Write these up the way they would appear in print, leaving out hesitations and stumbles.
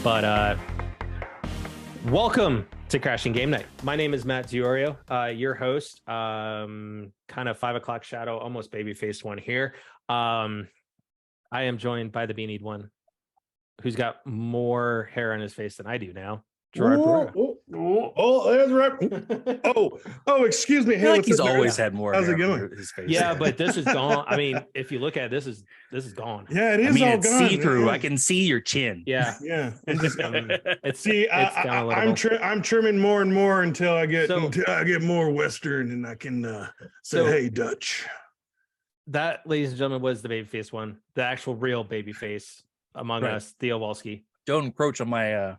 But welcome to Crashing Game Night. My name is Matt Diorio, your host. Kind of 5 o'clock shadow, almost baby-faced one here. I am joined by the beanied one, who's got more hair on his face than I do now. Gerard Barrera. There's right. Oh, excuse me. I feel like he's always had more How's hair it going? on his face. Yeah, but this is gone. I mean, if you look at it, this is gone. Yeah, it is all it's gone. see-through. Yeah. I can see your chin. Yeah. Yeah. It's See, it's down a little. I'm trimming more and more until I get more Western and I can say, hey, Dutch. That, ladies and gentlemen, was the babyface one, the actual real babyface among us, Theo Walski. Don't encroach on my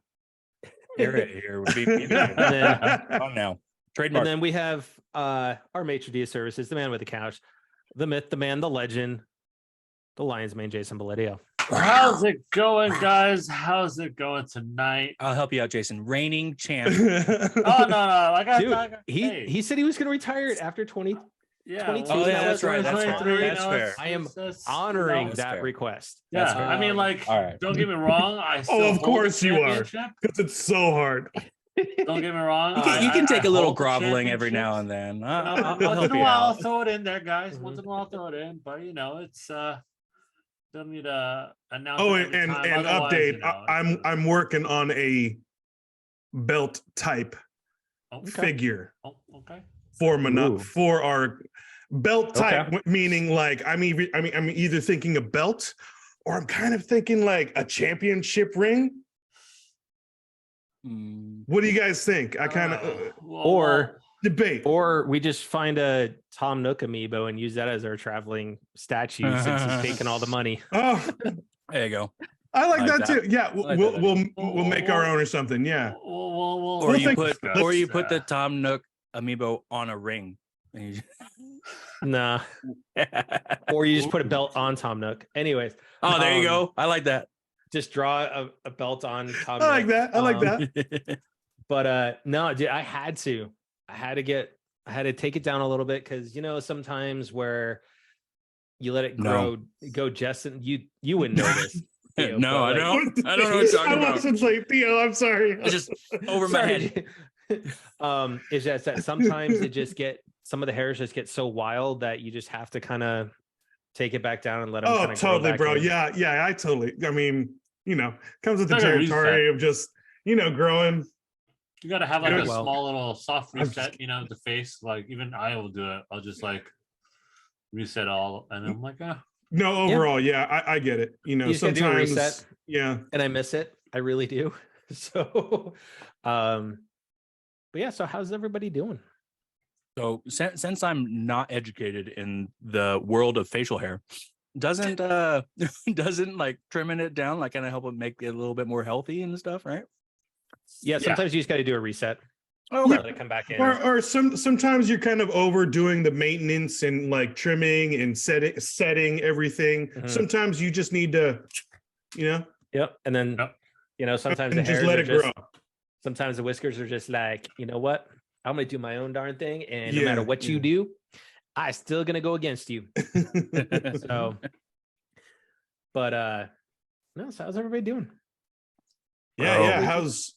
area here. Would be on now. Trademark. And then we have our maitre d' services, the man with the couch, the myth, the man, the legend, the Lions mane, Jason Bellidio. How's it going, guys? How's it going tonight? I'll help you out, Jason. Reigning champ. Oh no! Dude, he said he was going to retire after 22. Oh, yeah, that's right. That's fair. That's fair. I am honoring that request. Yeah, That's fair. I mean, like, all right. Don't get me wrong. I still of hold course the you are, championship. because it's so hard. Don't get me wrong. You can take a little hold the groveling every now and championships. then. I'll Once help in a you while, I'll out. throw it in there, guys. Once in a while, I'll throw it in. But it's don't need to announce. Oh, it every and time. Otherwise, update. I'm working on a belt type figure Okay. for our belt type, Okay. meaning like I'm either thinking a belt or I'm kind of thinking like a championship ring. What do you guys think? I kind of Or debate. Or we just find a Tom Nook amiibo and use that as our traveling statue since he's taking all the money. Oh, There you go. I like that too. Yeah, like we'll make our own or something. Yeah. Or We'll you think- put the Tom Nook amiibo on a ring. And you Nah. Or you just put a belt on Tom Nook. Anyways. Oh, there you go. I like that. Just draw a belt on Tom I like Nook. that. I like that. But no, dude, I had to take it down a little bit because sometimes where you let it grow, go just you wouldn't know this. Theo, No, I but, don't. I don't know what you're talking I about. wasn't like Theo. I'm sorry. It's just over my head. It's just that sometimes some of the hairs just get so wild that you just have to kind of take it back down and let them. Oh, totally, bro. Yeah, I totally. I mean, comes with the Like a territory of just growing. You gotta have like a Well, small little soft reset, the face. Like even I will do it. I'll just like reset all, and I'm like, No, overall, yeah, I get it. You just gotta do a sometimes, reset. yeah. And I miss it. I really do. So, but yeah. So how's everybody doing? So since I'm not educated in the world of facial hair, doesn't like trimming it down like kind of help it make it a little bit more healthy and stuff, right? Yeah. Sometimes you just got to do a reset. Oh, Let it come back in. Or sometimes you're kind of overdoing the maintenance and like trimming and setting everything. Mhm. Sometimes you just need to, Yep. And then sometimes the and just hairs let are it grow. sometimes the whiskers are just like, you know what? I'm gonna do my own darn thing, and no Yeah, matter what you do, I still gonna go against you. So, but no. So how's everybody doing? Yeah. How's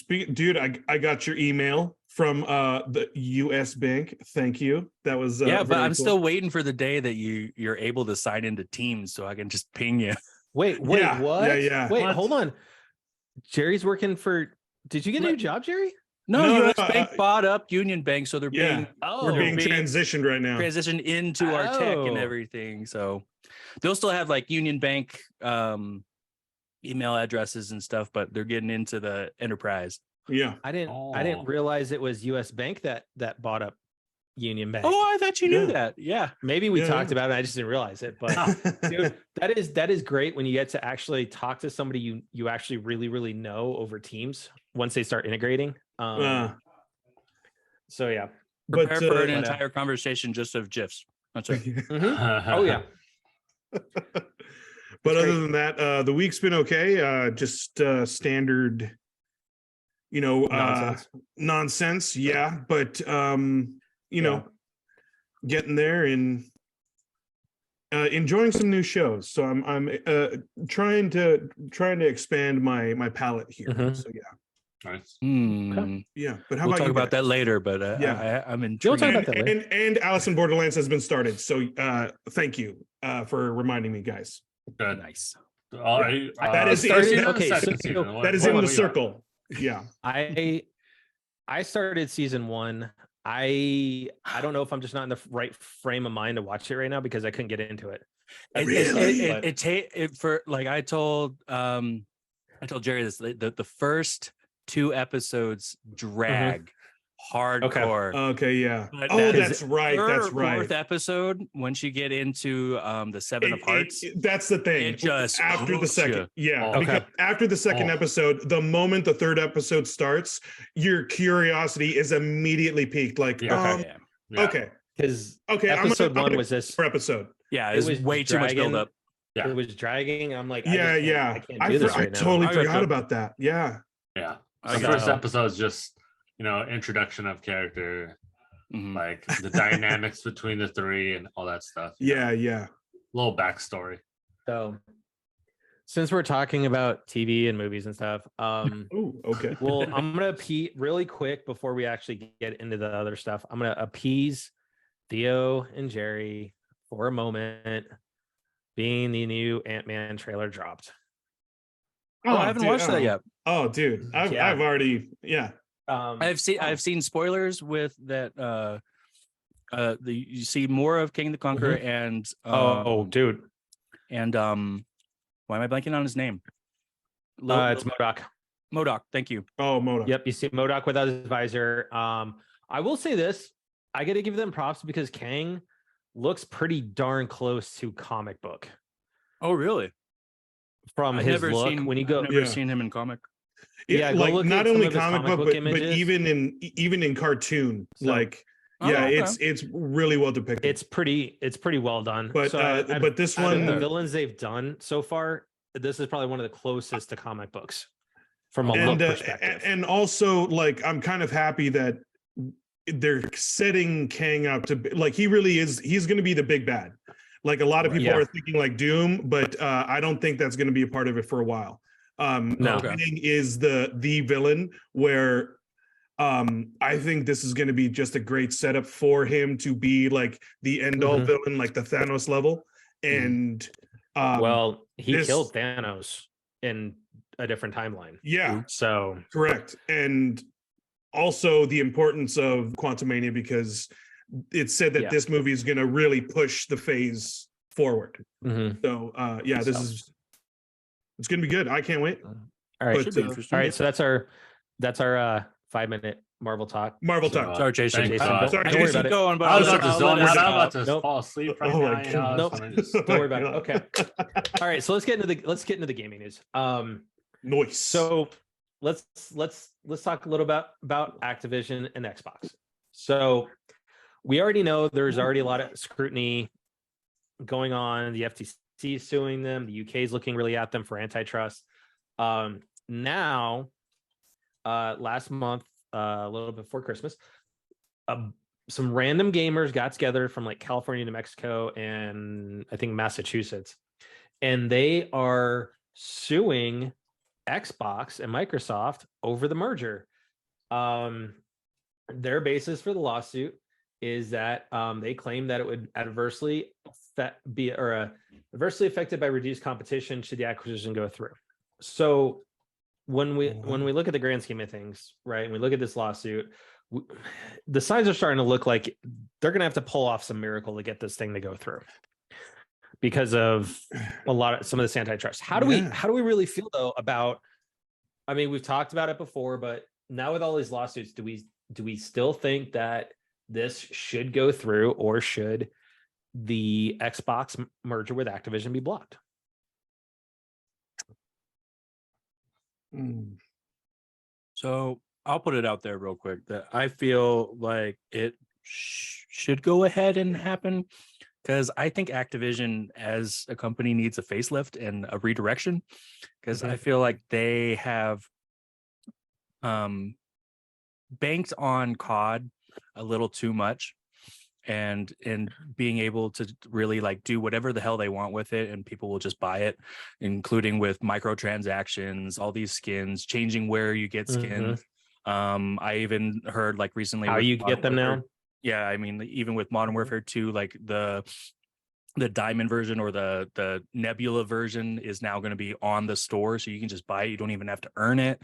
dude? I got your email from the U.S. Bank. Thank you. That was yeah, but very I'm cool. still waiting for the day that you're able to sign into Teams so I can just ping you. Wait, Yeah, what? yeah. Wait, What? hold on. Jerry's working for. Did you get a new job, Jerry? No, US no, Bank bought up Union Bank, so they're Yeah. Oh, We're being being transitioned right now. transitioned into our tech and Oh. everything. So they'll still have like Union Bank email addresses and stuff, but they're getting into the enterprise. Yeah. I didn't realize it was U.S. Bank that bought up Union Bank. Oh, I thought you knew Yeah. that. Yeah. Maybe we Yeah, talked yeah. about it. I just didn't realize it. But dude, that is great when you get to actually talk to somebody you actually really, really know over Teams once they start integrating. So yeah. But Prepare for an but, entire conversation just of GIFs. That's right. Mhm. Oh yeah. But great. other than that, the week's been okay. Just standard, Nonsense. nonsense. Yeah, but getting there and enjoying some new shows. So I'm trying to expand my palette here. So yeah. Nice. Yeah, but how We'll about talk you about guys? that later, but I'm intrigued. talk about that later. And Alice in Borderlands has been started. So thank you for reminding me, guys. Good. Nice. That is started- that- okay, second so- season. that is What- in what the we got? circle. Yeah. I started season 1. I don't know if I'm just not in the right frame of mind to watch it right now because I couldn't get into it. For like I told Jerry this, the first 2 episodes drag hardcore. Okay, yeah. But That's right. third That's or right. fourth episode, once you get into the Seven of Hearts, That's the thing. it just After the hooks second, you. Oh, because after the second episode, the moment the third episode starts, your curiosity is immediately piqued. Like, Yeah. okay, Because okay. episode I'm 1 gonna was this. per episode. Yeah, It it was was way too much dragging. build up. Yeah. It was dragging. I'm like, Yeah, I can't do this I right now. totally I forgot gotcha. about that. Yeah. Yeah. I The got first it. episode is just, introduction of character, Mhm. like the dynamics between the 3 and all that stuff. Yeah. Little backstory. So, since we're talking about TV and movies and stuff, Oh, okay. well, I'm gonna really quick before we actually get into the other stuff. I'm gonna appease Theo and Jerry for a moment, being the new Ant-Man trailer dropped. Oh, I haven't watched that yet. Oh, dude, I've already I've seen spoilers with that. You see more of King the Conqueror and dude, and why am I blanking on his name? it's MODOK. MODOK. Thank you. Oh, MODOK. Yep, you see MODOK without his visor. I will say this: I got to give them props because Kang looks pretty darn close to comic book Oh, really? from his look. When you go, I've never seen him in comic. Yeah, go like look not at some only of his comic comic book, book but images. even in cartoon, So- like Oh, okay. it's really well depicted. it's pretty well done. But but this out of the one, villains they've done so far, this is probably one of the closest to comic books from a and look perspective. and also like I'm kind of happy that they're setting Kang up to be, like he really is. He's going to be the big bad. Like a lot of people Yeah. are thinking like Doom, but I don't think that's going to be a part of it for a while. No. Kang is the villain where I think this is going to be just a great setup for him to be like the end all villain, like the Thanos level. And well, he this- killed Thanos in a different timeline. yeah, So correct. And also the importance of Quantumania because it's said that this movie is going to really push the phase forward. So it's going to be good. I can't wait. All right. But, All right. So that's our 5-minute Marvel talk. Marvel So, time. Sorry, Jason. thanks, Don't sorry, worry Jason. about it. Going, but I was I'll about to let- zone I'll let out. it I'm out. about to Nope. fall asleep right Oh now. my God. Nope. I'm just- Don't worry about it. Okay. All right. So let's get into the gaming news. Noise. So let's talk a little about Activision and Xbox. So we already know there's already a lot of scrutiny going on. The FTC is suing them. The UK is looking really at them for antitrust. Now, last month, a little before Christmas, some random gamers got together from like California, New Mexico, and I think Massachusetts, and they are suing Xbox and Microsoft over the merger. Their basis for the lawsuit is that they claim that it would adversely affected by reduced competition should the acquisition go through. So when we look at the grand scheme of things, right, and we look at this lawsuit, the signs are starting to look like they're going to have to pull off some miracle to get this thing to go through because of some of this antitrust. How do we really feel though about? I mean, we've talked about it before, but now with all these lawsuits, do we still think that this should go through, or should the Xbox merger with Activision be blocked? So I'll put it out there real quick that I feel like it should go ahead and happen because I think Activision as a company needs a facelift and a redirection because I feel like they have banked on COD a little too much. and being able to really like do whatever the hell they want with it, and people will just buy it, including with microtransactions, all these skins, changing where you get skins. I even heard like recently how with you Modern get them Warfare, now. yeah, I mean, even with Modern Warfare 2, like the diamond version or the nebula version is now going to be on the store, so you can just buy it, you don't even have to earn it.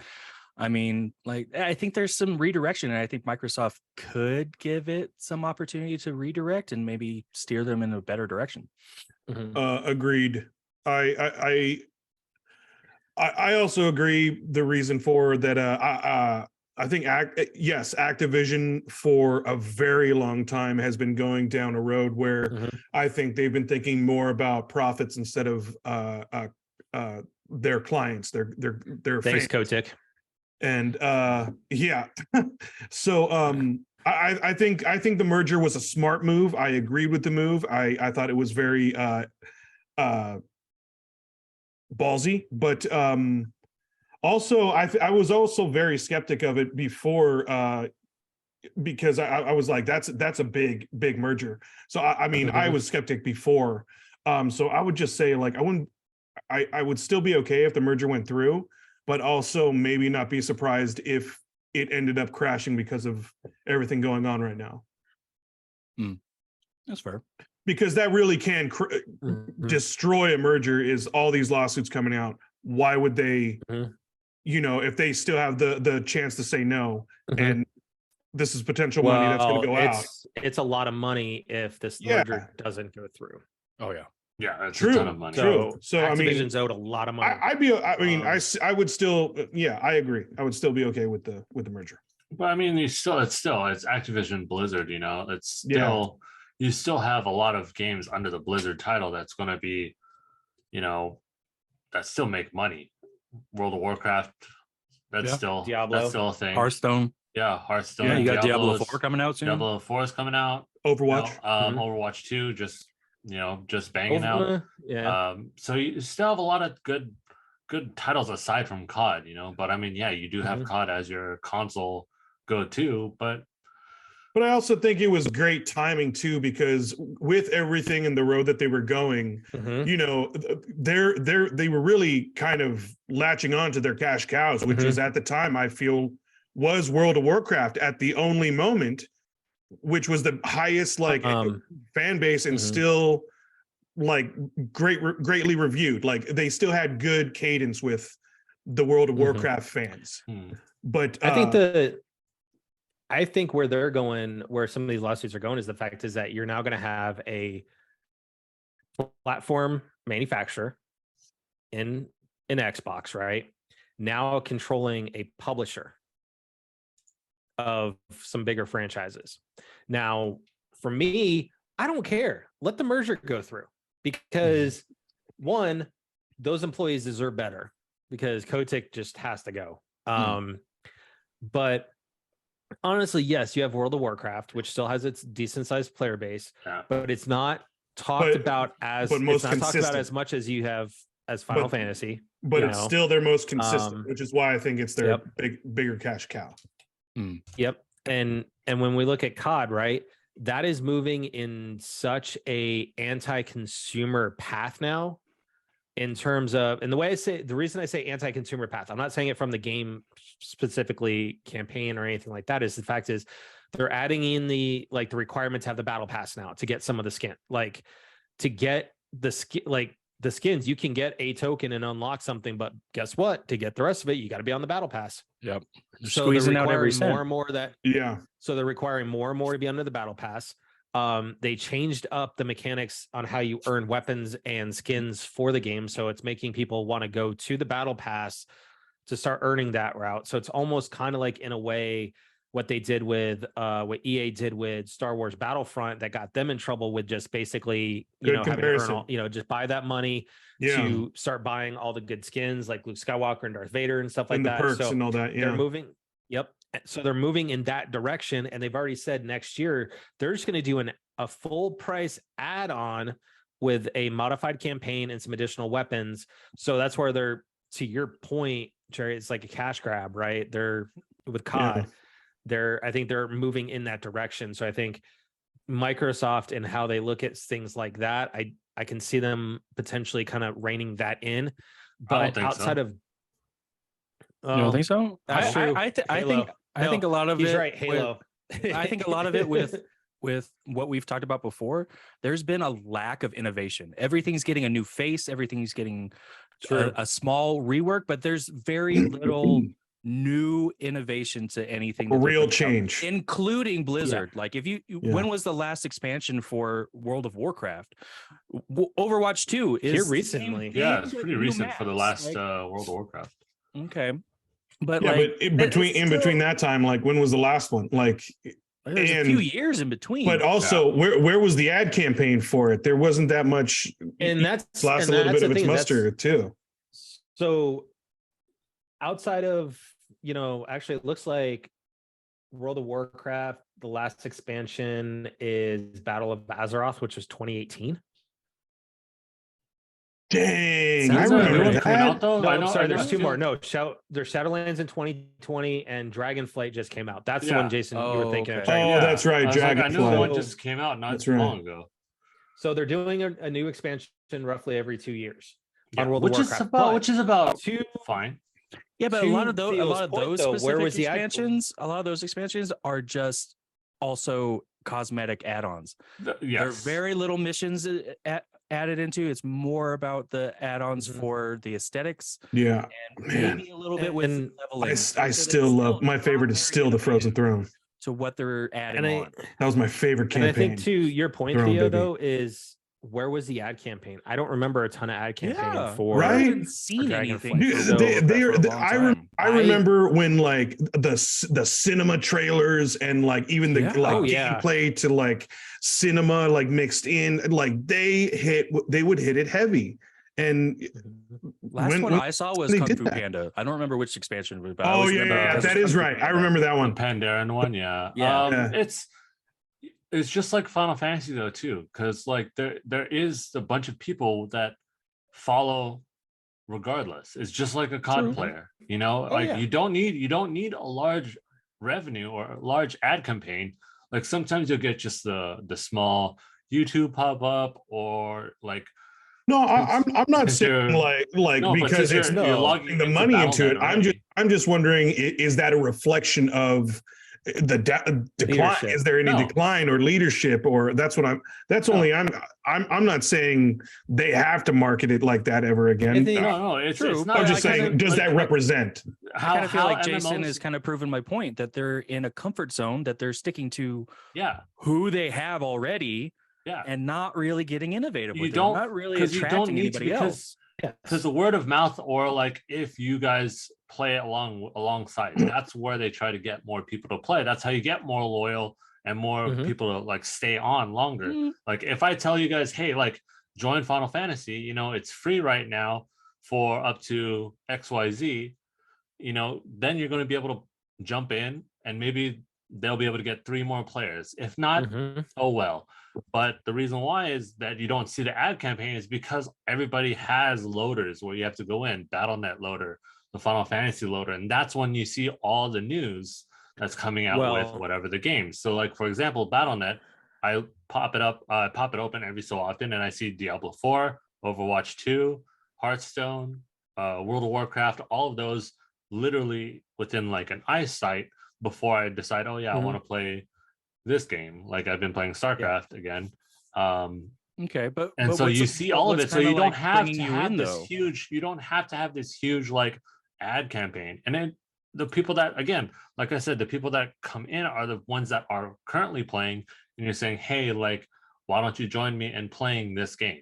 I mean, like, I think there's some redirection, and I think Microsoft could give it some opportunity to redirect and maybe steer them in a better direction. Agreed. I also agree. The reason for that, I think, yes, Activision for a very long time has been going down a road where I think they've been thinking more about profits instead of their clients, their Thanks, fans. Kotick. And yeah, so I think the merger was a smart move. I agreed with the move. I thought it was very ballsy, but also I was also very skeptic of it before, because I was like, that's a big merger. So I mean, I was skeptic before. So I would just say, like, I would still be okay if the merger went through, but also maybe not be surprised if it ended up crashing because of everything going on right now. That's fair. Because that really can destroy a merger, is all these lawsuits coming out. Why would they, if they still have the chance to say no, and this is potential money that's going to go out. It's a lot of money if this merger doesn't go through. Oh yeah. Yeah, that's True. a ton of money. True. So Activision's owed a lot of money. I would still, I agree. I would still be okay with the merger. But I mean, it's Activision Blizzard. It's still you still have a lot of games under the Blizzard title that's going to be, that still make money. World of Warcraft, that's still Diablo. That's still a thing. Hearthstone. Yeah, Hearthstone. Yeah, you got Diablo 4 coming out soon. Diablo 4 is coming out. Overwatch. Overwatch 2 just banging out. Yeah. So you still have a lot of good titles aside from COD, but I mean, you do have COD as your console go-to, but I also think it was great timing too, because with everything in the road that they were going, they were really kind of latching on to their cash cows, which is at the time, I feel, was World of Warcraft at the only moment, which was the highest fan base and still greatly reviewed. Like, they still had good cadence with the World of Warcraft fans. But I think where they're going, where some of these lawsuits are going, is the fact is that you're now going to have a platform manufacturer in Xbox, right? Now controlling a publisher of some bigger franchises. Now, for me, I don't care. Let the merger go through, because one, those employees deserve better, because Kotick just has to go. But honestly, yes, you have World of Warcraft, which still has its decent sized player base, but it's not talked about as much as you have as Final Fantasy. But it's still their most consistent, which is why I think it's their bigger cash cow. Yep. And when we look at COD, right, that is moving in such a anti-consumer path now, in terms of, and the reason I say anti-consumer path, I'm not saying it from the game specifically campaign or anything like that, is the fact is they're adding in the requirement to have the battle pass now to get some of the skin, to get the skin, the skins, you can get a token and unlock something, but guess what? To get the rest of it, you got to be on the battle pass. Yep. So squeezing out every cent. More and more So they're requiring more and more to be under the battle pass. They changed up the mechanics on how you earn weapons and skins for the game, so it's making people want to go to the battle pass to start earning that route. So it's almost kind of like, in a way, what they did with what EA did with Star Wars Battlefront, that got them in trouble with just basically having to earn just buy that money to start buying all the good skins like Luke Skywalker and Darth Vader and stuff like and that. The perks and all that. They're moving. Yep. So they're moving in that direction, and they've already said next year they're just going to do a full price add-on with a modified campaign and some additional weapons. So that's where they're, to your point, Jerry, it's like a cash grab, right? They're with COD. I think they're moving in that direction. So I think Microsoft and how they look at things like that, I can see them potentially kind of reining that in. I don't But think outside so. of, You don't think so? that's true. I Halo. think a lot of He's it. right. Halo. I think a lot of it with what we've talked about before, there's been a lack of innovation. Everything's getting a new face, everything's getting a small rework, but there's very little new innovation to anything. A real change, including Blizzard. Like if you when was the last expansion for World of Warcraft? Overwatch 2 is here recently. Yeah, it's pretty recent for the last World of Warcraft. Okay. But yeah, like, but in between that time, like when was the last one? Like there's a few years in between. But also, where was the ad campaign for it? There wasn't that much, and that's lost a little bit of its muster too. So outside of, actually it looks like World of Warcraft, the last expansion is Battle of Azeroth, which was 2018. Dang, I remember that. Out, though? No, I'm sorry, there's two more. No, there's Shadowlands in 2020 and Dragonflight just came out. That's the one, Jason, you were thinking of. Oh, that's right, Dragonflight. I knew one just came out not too long ago. So they're doing a new expansion roughly every 2 years on World which of Warcraft. Which is about fine. Yeah, but a lot of those specific where was expansions, a lot of those expansions are just also cosmetic add-ons. There are very little missions added into. It's more about the add-ons for the aesthetics. Yeah, and maybe a little bit with leveling. I still love, my favorite is still the Frozen Throne. To what they're adding on. That was my favorite campaign. And I think to your point, Theo, though, is where was the ad campaign? I don't remember a ton of ad campaign for. I haven't seen anything. I remember when like the cinema trailers and like even the gameplay to like cinema like mixed in, like they would hit it heavy. And last one I saw was Kung Fu Panda. I don't remember which expansion it was about. Oh yeah, that is right. I remember that one. The Pandaren one, yeah. It's just like Final Fantasy though too, because like there is a bunch of people that follow regardless. It's just like a COD player, you don't need a large revenue or a large ad campaign. Like sometimes you'll get just the small YouTube pop up or like. No, I'm not saying like because it's logging the money into it. I'm just wondering, is that a reflection of the decline? Leadership. Is there any decline or leadership, or that's what I'm not saying they have to market it like that ever again. It's true. It's not, I'm just saying, does that represent? I kind of feel like Jason has kind of proven my point that they're in a comfort zone, that they're sticking to who they have already. And not really getting innovative. Not really attracting anybody else. Because the word of mouth, or like if you guys play it alongside, that's where they try to get more people to play. That's how you get more loyal and more people to like stay on longer. Like if I tell you guys, hey, like join Final Fantasy, it's free right now for up to XYZ, then you're going to be able to jump in and maybe they'll be able to get 3 more players. If not, oh well. But the reason why is that you don't see the ad campaign is because everybody has loaders where you have to go in, Battle.net loader, the Final Fantasy loader, and that's when you see all the news that's coming out with whatever the game. So like, for example, Battle.net, I pop it open every so often and I see Diablo 4, Overwatch 2, Hearthstone, World of Warcraft, all of those literally within like an eyesight before I decide, I want to play this game. Like I've been playing StarCraft again. So you see all of it. So you don't have to have this huge. You don't have to have this huge like ad campaign. And then the people that, again, like I said, the people that come in are the ones that are currently playing. And you're saying, hey, like, why don't you join me in playing this game?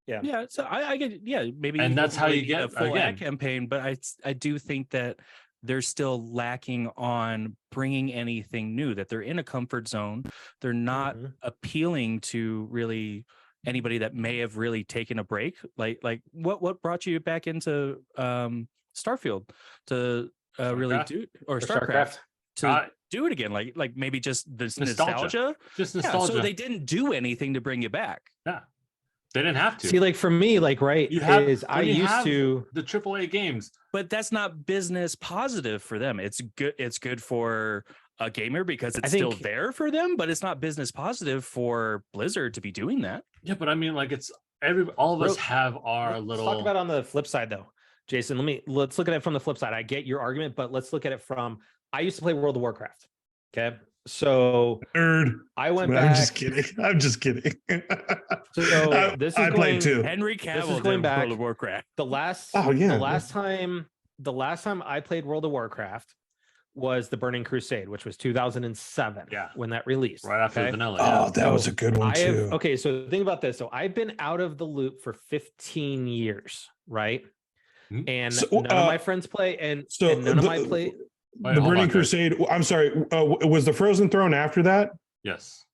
Yeah. So I get maybe. And that's how you get a full ad campaign. But I do think that they're still lacking on bringing anything new, that they're in a comfort zone. They're not appealing to really anybody that may have really taken a break. Like what brought you back into Starfield to really do, or StarCraft to do it again? Like maybe just this nostalgia? Just nostalgia. So they didn't do anything to bring you back. Yeah. They didn't have to. See, like for me, like I used to the AAA games, but that's not business positive for them. It's good. It's good for a gamer because it's I still think- there for them, but it's not business positive for Blizzard to be doing that. Yeah, but I mean, like it's all of us Bro, have our Let's little. talk about on the flip side though, Jason. Let's look at it from the flip side. I get your argument, but let's look at it from. I used to play World of Warcraft. Okay, so Nerd. I went I'm back. just kidding. I'm just kidding. So this is I played going- too. Henry is Cavill going did back- World of Warcraft. The last the last time I played World of Warcraft was the Burning Crusade, which was 2007. Yeah. When that released. right after the okay? vanilla. Oh, that was a good one too. Okay, so think about this. So I've been out of the loop for 15 years, right? Mhm. And So, none of my friends play, and so none of the- my play. Wait, The hold Burning on, guys. Crusade. I'm sorry. Was the Frozen Throne after that? Yes.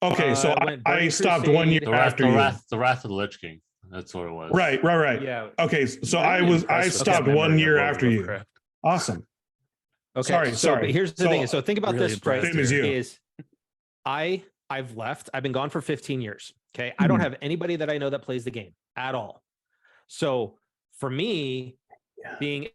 Okay, so I went I Burning stopped 1 year Crusade, The Wrath of the Lich King. That's what it was. Right. Yeah. Okay, so I'm I impressed with stopped your 1 memory of year World of after you. Warcraft. Awesome. Okay. Sorry. But here's the So, thing. So think about really this, right? impressed Same as you. Is I've left. I've been gone for 15 years. Okay. I don't have anybody that I know that plays the game at all. So for me, being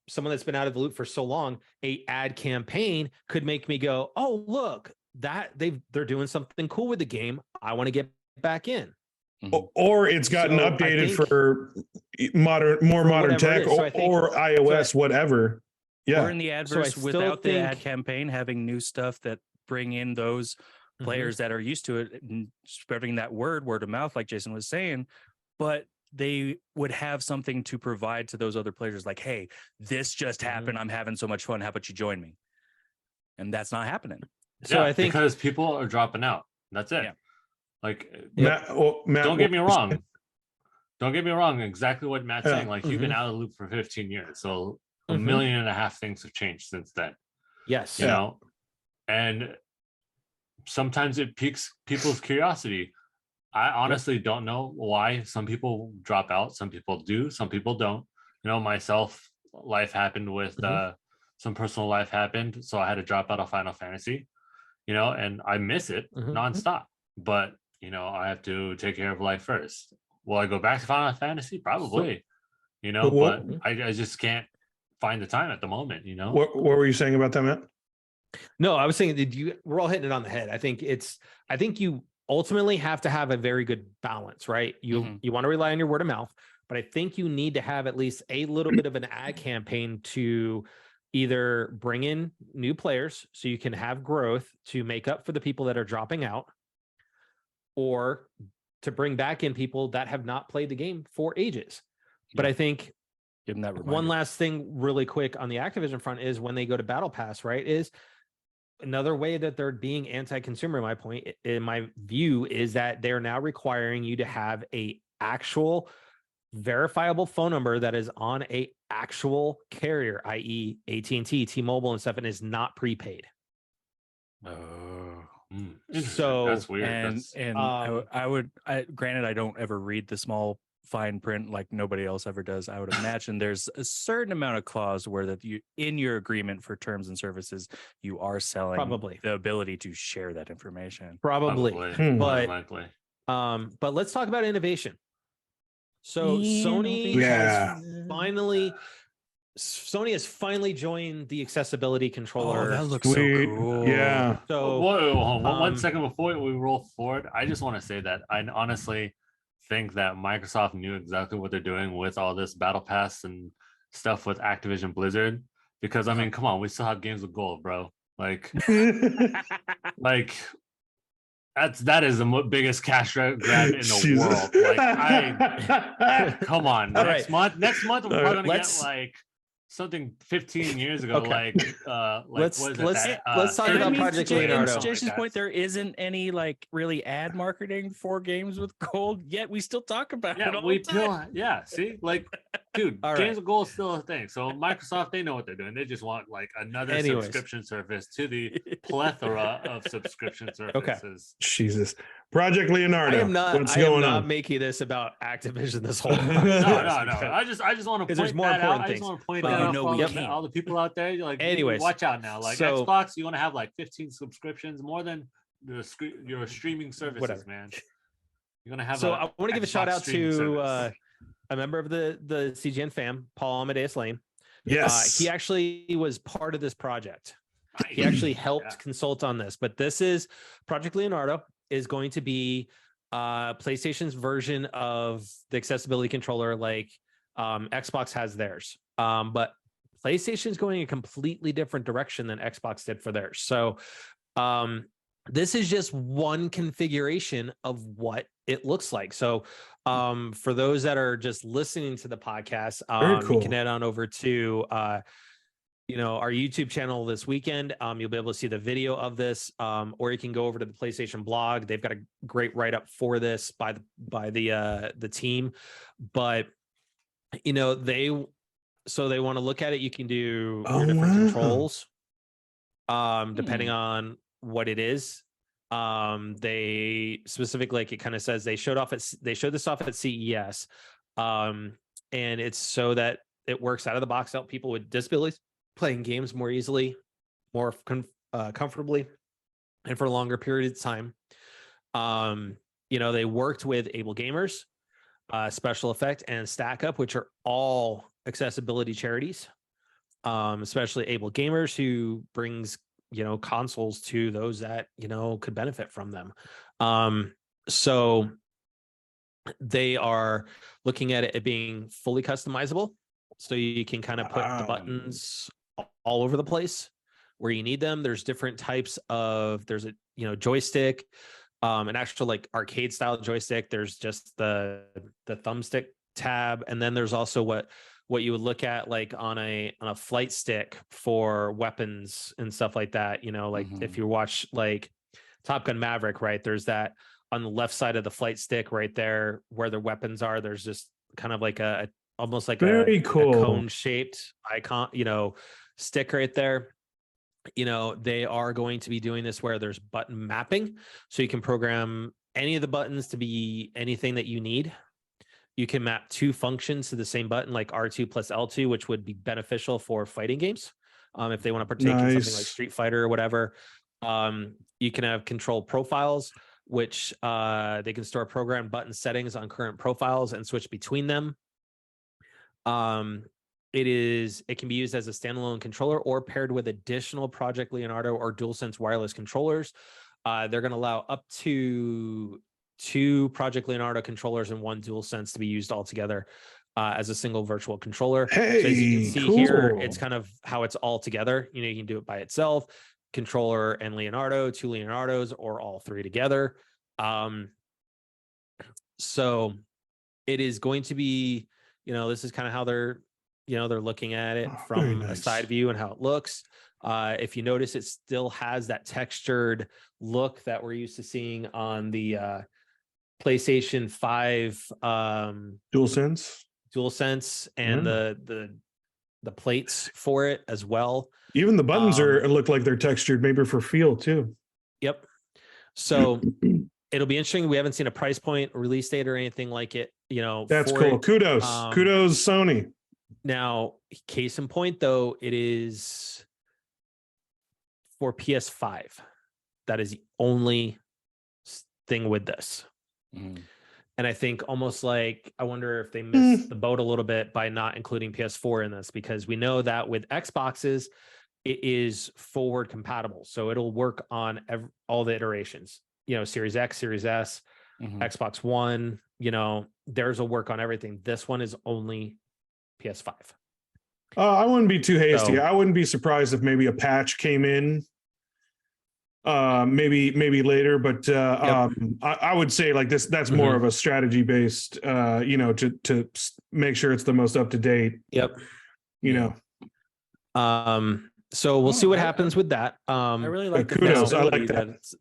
someone that's been out of the loop for so long, a ad campaign could make me go, oh, look, that they're doing something cool with the game. I want to get back in. Or it's gotten So I updated think- for more modern whatever it tech, is. So I think- or iOS, whatever. Yeah. Or in the adverse still without the ad think- campaign, having new stuff that bring in those Mhm. players that are used to it and spreading that word of mouth, like Jason was saying, but they would have something to provide to those other players like, hey, this just happened. I'm having so much fun. How about you join me? And that's not happening. So Yeah, I think because people are dropping out. That's it. Yeah. Like, Matt, don't get me wrong. Don't get me wrong. Exactly what Matt's Yeah. saying. Like, you've been out of the loop for 15 years, so a Mhm. million and a half things have changed since then. yes. You know, and sometimes it piques people's curiosity. I honestly don't know why some people drop out. Some people do. Some people don't. You know, myself, life happened with some personal life happened, so I had to drop out of Final Fantasy. You know, and I miss it Mhm. nonstop. But you know, I have to take care of life first. Will I go back to Final Fantasy? Probably. You know, Well, but I just can't find the time at the moment. You know. what were you saying about that, Matt? No, I was saying that we're all hitting it on the head. I think you ultimately have to have a very good balance, right? You Mhm. want to rely on your word of mouth, but I think you need to have at least a little bit of an ad campaign to either bring in new players so you can have growth to make up for the people that are dropping out, or to bring back in people that have not played the game for ages. But I think Give them that one reminder. last thing really quick on the Activision front is when they go to Battle Pass, right? Is another way that they're being anti-consumer, in my view, is that they're now requiring you to have a actual verifiable phone number that is on a actual carrier, i.e. AT&T, T-Mobile and stuff, and is not prepaid. Oh. Interesting. So- that's weird. And That's, I would granted I don't ever read the small fine print like nobody else ever does. I would imagine there's a certain amount of clause where that you in your agreement for terms and services you are selling Probably. the ability to share that information. Probably. Hmm. more But- than likely. But let's talk about innovation. So Sony Yeah. Sony has finally joined the accessibility controller. Oh, that looks Sweet. so cool. Yeah. So Whoa, hold on, one um, second before we roll forward, I just want to say that I honestly think that Microsoft knew exactly what they're doing with all this Battle Pass and stuff with Activision Blizzard. Because I mean, come on, we still have games with gold, bro. Like that is the biggest cash grab in the Jesus. world. Like, come on, All next month we're probably gonna let's- get like something 15 years ago. Okay. Let's Let's talk And I about mean, Project to Leonardo. Jason's point, there isn't any like really ad marketing for games with gold yet. We still talk about it Yeah, all we the time. still, yeah. See, like, dude, All games right. of gold is still a thing. So Microsoft, they know what they're doing. They just want like another Anyways. subscription service to the plethora of subscription services. Jesus. Project Leonardo. I am not. What's I am going not on? making this about Activision this whole. No. I just want to Because point there's more that out. important I just things. want to point But that you out know for we all, can't. all the people out there. Like, Anyways, watch out now. Like so- Xbox, you want to have like 15 subscriptions, more than your streaming services, Whatever. man. You're gonna have. So I want to give a shout Xbox out streaming to service. a member of the CGN fam, Paul Amadeus Lane. Yes. He actually was part of this project. He actually helped Yeah. consult on this, but this is Project Leonardo is going to be PlayStation's version of the accessibility controller, like Xbox has theirs. But PlayStation is going a completely different direction than Xbox did for theirs. So this is just one configuration of what it looks like. So for those that are just listening to the podcast, Cool. you can head on over to our YouTube channel this weekend. You'll be able to see the video of this, or you can go over to the PlayStation blog. They've got a great write-up for this by the team. But they want to look at it. You can do your different controls, depending on what it is. They specifically, like it kind of says, they showed this off at CES, and it's so that it works out of the box, help people with disabilities playing games more easily, more comfortably, and for a longer period of time. They worked with Able Gamers, Special Effect, and Stack Up, which are all accessibility charities, especially Able Gamers, who brings consoles to those that could benefit from them. So they are looking at it being fully customizable, so you can kind of put the buttons all over the place where you need them. There's different types of, there's a joystick, an actual like arcade style joystick. There's just the thumbstick tab, and then there's also what you would look at like on a flight stick for weapons and stuff like that. Like if you watch like Top Gun Maverick, right, there's that on the left side of the flight stick right there where the weapons are. There's just kind of like almost like very cool, a cone shaped icon, stick right there. They are going to be doing this where there's button mapping, so you can program any of the buttons to be anything that you need. You can map two functions to the same button, like R2 plus L2, which would be beneficial for fighting games. If they want to partake in something like Street Fighter or whatever. You can have control profiles, which they can store program button settings on current profiles and switch between them. It can be used as a standalone controller or paired with additional Project Leonardo or DualSense wireless controllers. They're going to allow up to 2 Project Leonardo controllers and 1 DualSense to be used all together as a single virtual controller. Hey, so as you can see cool. here, it's kind of how it's all together. You can do it by itself, controller and Leonardo, 2 Leonardos, or all 3 together. So it is going to be, this is kind of how they're looking at it from a side view and how it looks. If you notice, it still has that textured look that we're used to seeing on the PlayStation 5 DualSense and the plates for it as well. Even the buttons look like they're textured, maybe for feel too. Yep. So it'll be interesting. We haven't seen a price point, release date, or anything like it. That's cool. Kudos, Sony. Now, case in point, though, it is for PS5. That is the only thing with this. And I think almost like, I wonder if they missed the boat a little bit by not including PS4 in this, because we know that with Xboxes, it is forward compatible. So it'll work on all the iterations, Series X, Series S, Xbox One, theirs will work on everything. This one is only PS5. I wouldn't be too hasty. I wouldn't be surprised if maybe a patch came in maybe later, but I would say like this, that's more of a strategy based, to make sure it's the most up to date. Yep. So we'll see what happens with that. I really like the kudos. I like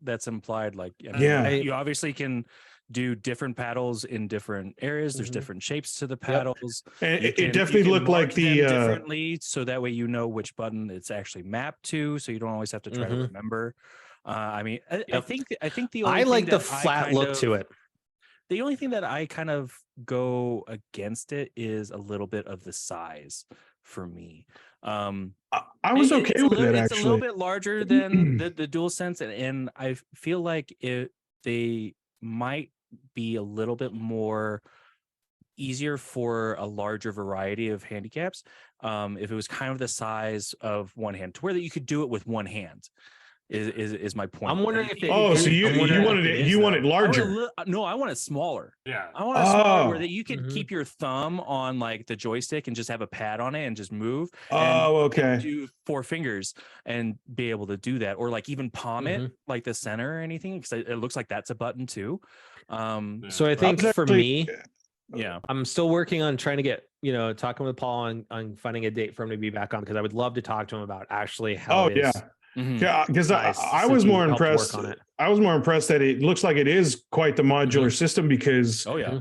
that's implied. Like, you obviously can do different paddles in different areas. There's different shapes to the paddles. And it definitely looked like the differently, so that way which button it's actually mapped to, so you don't always have to try to remember. I think the only I like thing the that flat look to it. The only thing that I kind of go against it is a little bit of the size for me. I was okay with it. Actually, it's a little bit larger than the DualSense, and I feel like they might be a little bit more easier for a larger variety of handicaps if it was kind of the size of one hand, to where that you could do it with one hand. Is my point. I'm wondering if it, Oh, so I'm you wondering wanted if it, is, you want it though. larger. No, I want it smaller. Yeah. I want it smaller where Oh. that you could Mhm. keep your thumb on like the joystick and just have a pad on it and just move. and Oh, okay. do 4 fingers and be able to do that, or like even palm it Mhm. like the center or anything, because it looks like that's a button too. So I think was for actually- me, Yeah. I'm still working on trying to get, talking with Paul on finding a date for him to be back on, because I would love to talk to him about actually how Oh, it is. yeah. Mhm. Yeah, because nice I since was he more helped work impressed. on it. I was more impressed that it looks like it is quite the modular system, because Oh yeah.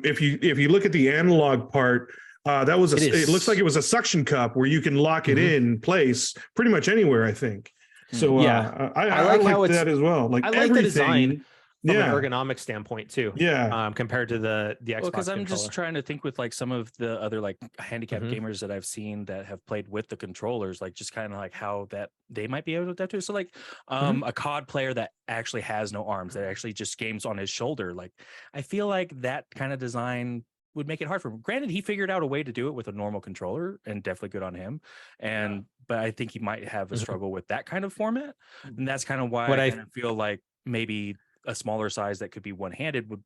if you look at the analog part, that was it looks like is. it was a suction cup where you can lock it Mhm. in place pretty much anywhere, I think. So Yeah. I like how like it's- that as well. Like I like the everything, design from yeah, an ergonomic standpoint too. yeah. Compared to the Xbox Well, because I'm controller. just trying to think with like some of the other like handicapped Mhm. gamers that I've seen that have played with the controllers, like just kind of like how that they might be able to adapt to. So like a COD player that actually has no arms, that actually just games on his shoulder. Like I feel like that kind of design would make it hard for him. Granted, he figured out a way to do it with a normal controller, and definitely good on him. And but I think he might have a Mhm. struggle with that kind of format, and that's kind of why What I I- kind of feel like maybe a smaller size that could be one-handed would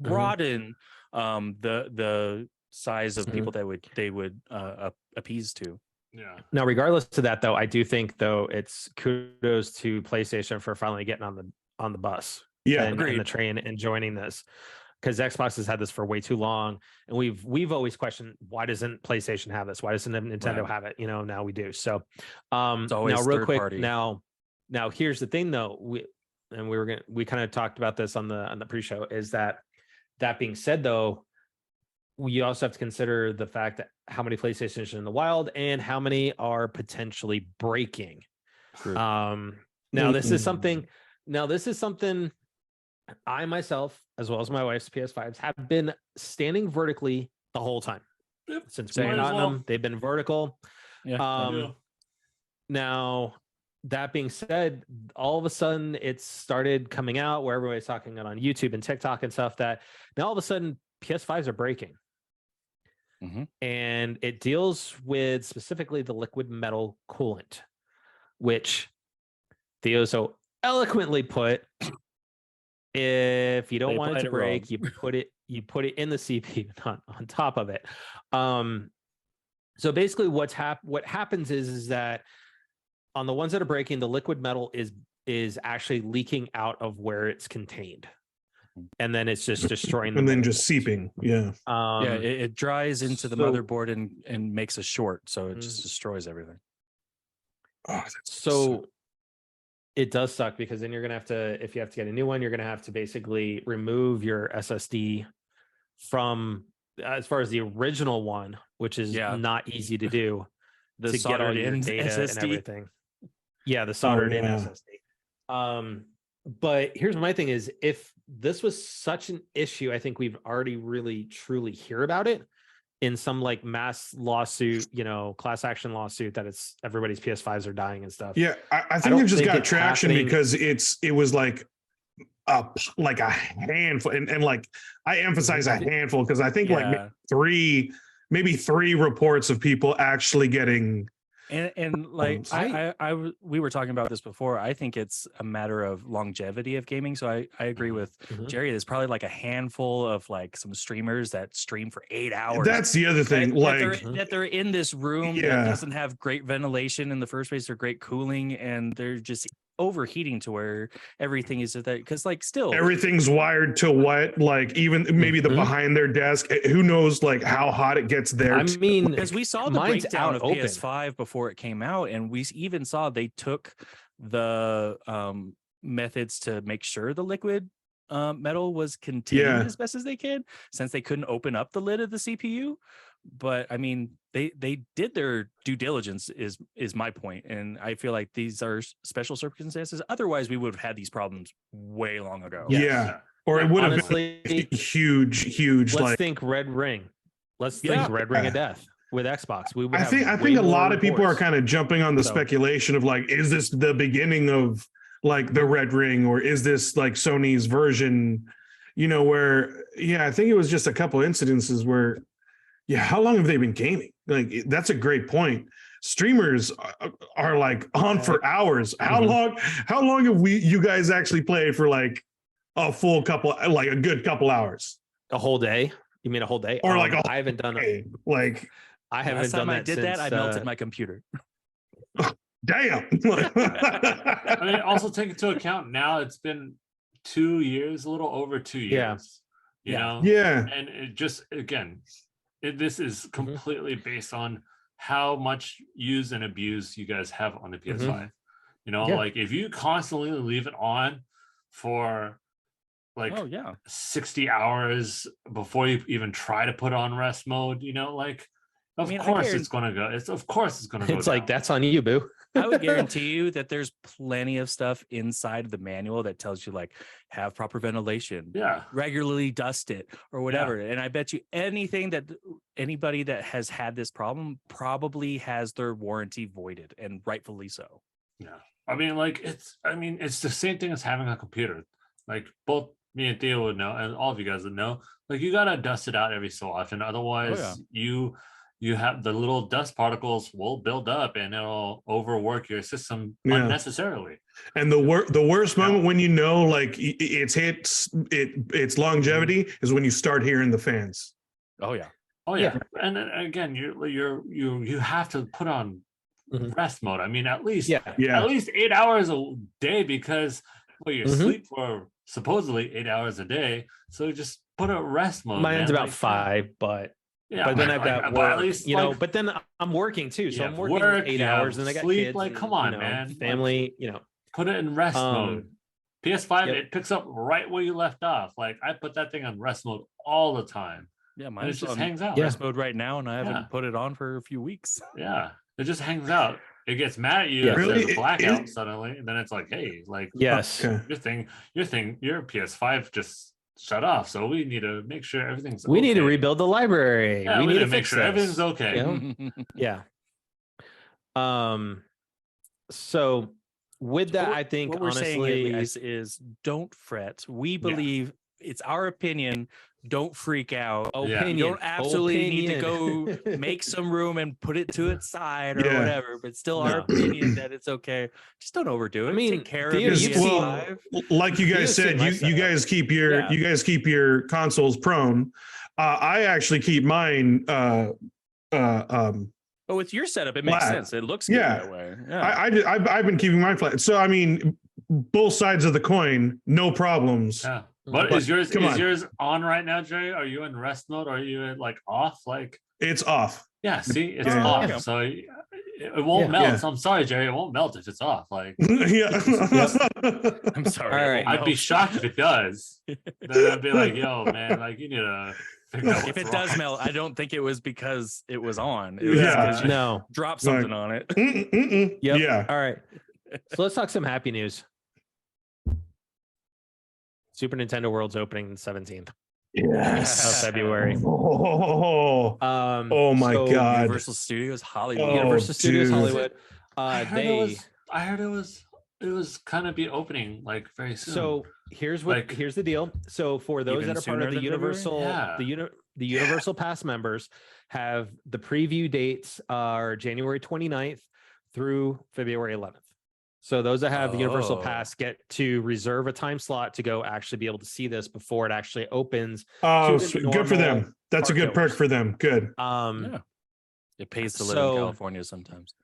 Mhm. broaden the size of Mhm. people that they would appease to. Yeah. Now, regardless of that, though, I do think though it's kudos to PlayStation for finally getting on the bus Yeah, and the agreed. train and joining this, because Xbox has had this for way too long, and we've always questioned, why doesn't PlayStation have this? Why doesn't Nintendo Right. have it? Now we do. So It's always now real third quick, party. now here's the thing though, we kind of talked about this on the pre-show, is that being said though, you also have to consider the fact that how many PlayStations are in the wild and how many are potentially breaking. True. Now this is something I myself, as well as my wife's PS5s, have been standing vertically the whole time. Yep. Since Same. we've Might as gotten well. them. They've been vertical. Yeah. Yeah. Now, that being said, all of a sudden it started coming out where everybody's talking it on YouTube and TikTok and stuff, that now all of a sudden PS5s are breaking. Mhm. And it deals with specifically the liquid metal coolant, which Theo so eloquently put, if you don't They want it applied to it break, wrong. you put it in the CPU, not on top of it. So basically what happens is that on the ones that are breaking, the liquid metal is actually leaking out of where it's contained, and then it's just destroying the and then motherboard. just seeping. Yeah. Yeah, it dries into the so- motherboard and makes a short, so it just Mhm. destroys everything. Oh, that's So it does suck, because then you're gonna have to, if you have to get a new one, you're gonna have to basically remove your SSD from, as far as the original one, which is Yeah. not easy to do, The to get all soldered your in data and SSD. everything. Yeah, the soldered in yeah. SSD. But here's my thing is, if this was such an issue, I think we've already really truly hear about it in some like mass lawsuit, class action lawsuit, that it's everybody's PS5s are dying and stuff. Yeah, I think don't it just think got it's traction happening- because it was like a handful, and like I emphasize a handful because I think like Yeah. maybe three reports of people actually getting. And like I- we were talking about this before. I think it's a matter of longevity of gaming. So I agree with Mhm. Jerry. There's probably like a handful of like some streamers that stream for 8 hours. That's the other thing. that they're in this room Yeah. that doesn't have great ventilation in the first place, or great cooling, and they're just overheating to where everything is that, because like still everything's wired to what, like even maybe the Mhm. behind their desk. Who knows like how hot it gets there? I mean, because we saw the mine's breakdown out of open. PS5 before it came out, and we even saw they took the methods to make sure the liquid metal was contained Yeah. as best as they could, since they couldn't open up the lid of the CPU. But I mean, they did their due diligence, is my point, and I feel like these are special circumstances. Otherwise, we would have had these problems way long ago. Yes. Yeah, or it would have honestly, been huge. let's Like think Red Ring. Let's Yeah. think Red Ring of Death with Xbox. We would I have think way a lot more of people are reports. kind of jumping on the So- speculation of like, is this the beginning of like the Red Ring, or is this like Sony's version? where I think it was just a couple incidences where how long have they been gaming? Like that's a great point. Streamers are like on for hours. How long have you guys actually played for like a full couple, like a good couple hours? A whole day? You mean a whole day? Or like I haven't done it. Like I haven't done that since I melted my computer. Damn. I mean, also take into account now it's been 2 years, a little over 2 years. You know? Yeah. And it just, again, this is completely based on how much use and abuse you guys have on the PS5. Like if you constantly leave it on for like 60 hours before you even try to put on rest mode, of course it's gonna go. It's gonna go. It's like that's on you, boo. I would guarantee you that there's plenty of stuff inside of the manual that tells you like have proper ventilation, regularly dust it or whatever. And I bet you anybody that has had this problem probably has their warranty voided, and rightfully so. Yeah. I mean, it's the same thing as having a computer. Like both me and Theo would know, and all of you guys would know, like you gotta dust it out every so often. Otherwise you have the little dust particles will build up and it'll overwork your system unnecessarily. And the worst moment when like its longevity is when you start hearing the fans. Oh yeah. And then, again, you have to put on rest mode. I mean, at least 8 hours a day, because you sleep for supposedly 8 hours a day. So just put a rest mode. Mine's about 5, but then I've got work, at least, but then I'm working too. So I'm working 8 hours, and I got sleep. kids. Like, come on, man. Family, put it in rest mode. PS5, it picks up right where you left off. Like I put that thing on rest mode all the time. Yeah, mine just hangs out. Rest mode right now, and I haven't put it on for a few weeks. Yeah, it just hangs out. It gets mad at you if there's a blackout suddenly, and then it's like, hey, like your PS5 just shut off, so we need to make sure everything's we need to rebuild the library. Yeah, we need to make sure everything's okay. So with that, I think what we're honestly saying at least is don't fret. We believe it's our opinion. Don't freak out. You don't absolutely need to go make some room and put it to its side or whatever, but still our opinion that it's okay. Just don't overdo it. I mean, take care of it. Like you guys said, you guys keep your consoles prone. I actually keep mine with your setup, it makes sense. It looks good that way. I've been keeping mine flat. So I mean, both sides of the coin, no problems. Yeah. But is yours on right now, Jerry? Are you in rest mode? Or are you in like off? Like it's off. Yeah, see, it's off. Yeah. So it won't melt. Yeah. So I'm sorry, Jerry. It won't melt if it's off. Like I'm sorry. All right. I'd be shocked if it does. Then I'd be like, yo, man, like you need to figure out if it does melt, I don't think it was because it was on. It was you drop something on it. Yep. Yeah. All right. So let's talk some happy news. Super Nintendo World's opening the 17th of February. Oh my God. Universal Studios Hollywood. Universal Studios Hollywood. I heard it was kind of be opening like very soon. So here's the deal. So for those that are part of the Universal, the Universal Pass members have the preview dates are January 29th through February 11th. So those that have the Universal Pass get to reserve a time slot to go actually be able to see this before it actually opens. Oh, good for them. That's a good perk for them. Good. It pays to live in California sometimes.